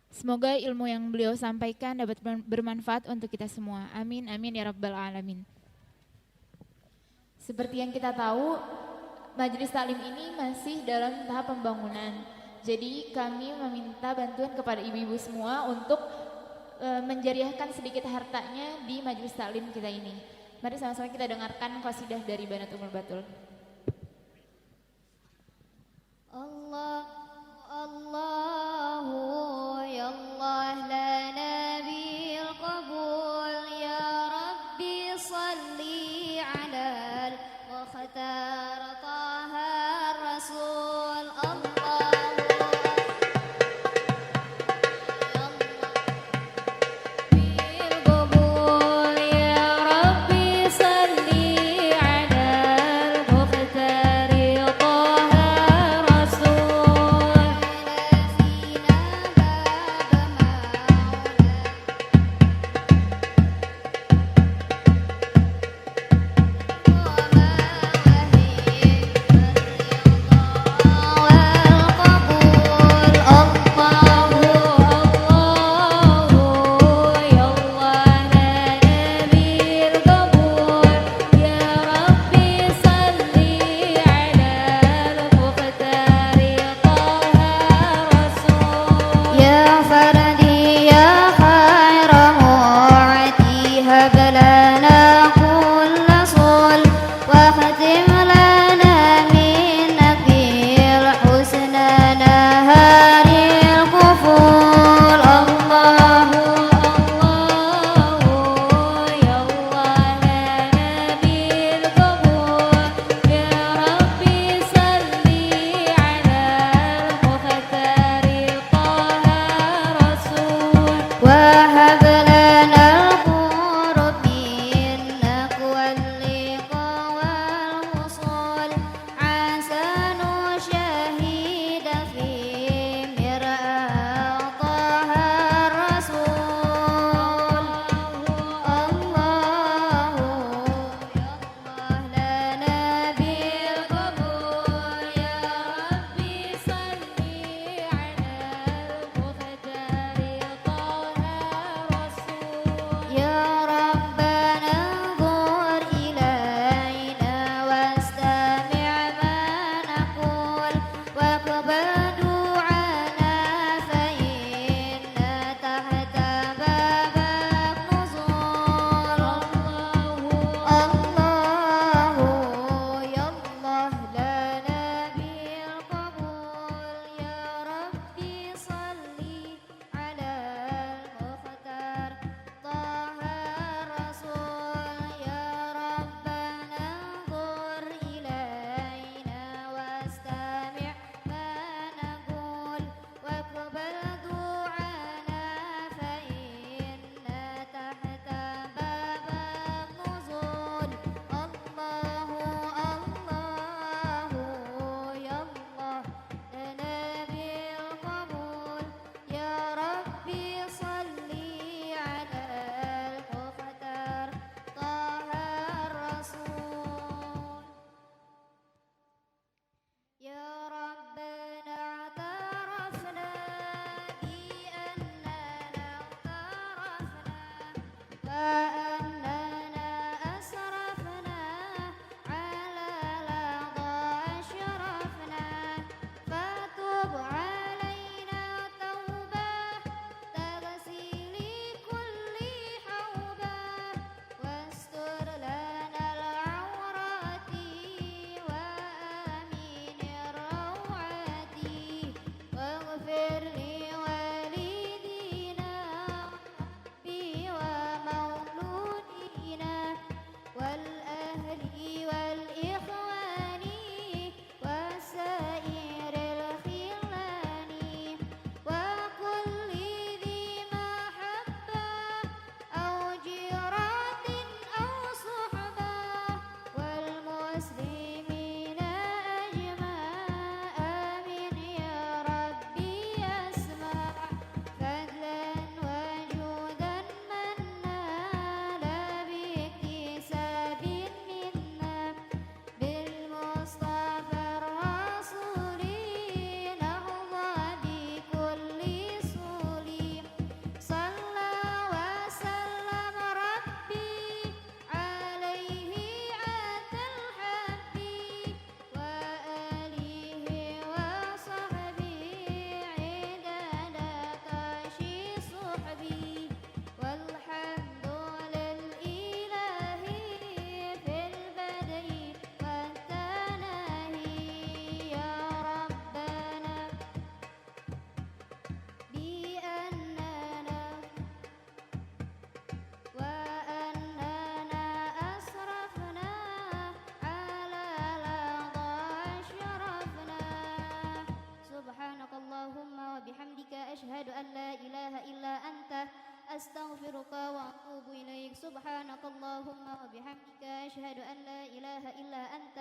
Semoga ilmu yang beliau sampaikan dapat bermanfaat untuk kita semua. Amin amin ya rabbal alamin. Seperti yang kita tahu, majelis taklim ini masih dalam tahap pembangunan. Jadi kami meminta bantuan kepada ibu-ibu semua untuk menjariahkan sedikit hartanya di majelis taklim kita ini. Mari sama-sama kita dengarkan qasidah dari Banat Ummul Batul. Allah Allahu ya Allah lana bil qabul ya Rabbi salli ala al-mukhtar taha rasul Allah. وأننا أسرفنا على لظى أشرفنا فتب علينا توبة تغسل كل حوبة واستر لنا العورات وآمن الروعات واغفر لوالدينا ربي ومولودينا والأهل والإخوان وسائر الخلان وكل ذي محبة أو جيران أو صحبة والمسلمين أجمع آمين يا ربي أسمع فضلا وجودا منا لا باكتساب منا بالمصطفى الرسول نهضى بكل صول صلى وسلم ربي عليه عاد الحب وآله وصحبه عدد كاشي صحبي والحمد للإله في البدء والتناهي يا ربنا بأننا وأننا أسرفنا على لظى أشرفنا سبحانك اللهم وبحمدك أشهد أن لا إله إلا أنت أستغفرك وأتوب إليك سبحانك اللهم وبحمدك أشهد أن لا إله إلا أنت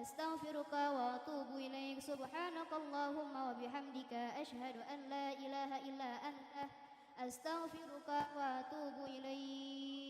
أستغفرك وأتوب إليك سبحانك اللهم وبحمدك أشهد أن لا إله إلا أنت أستغفرك وأتوب إليك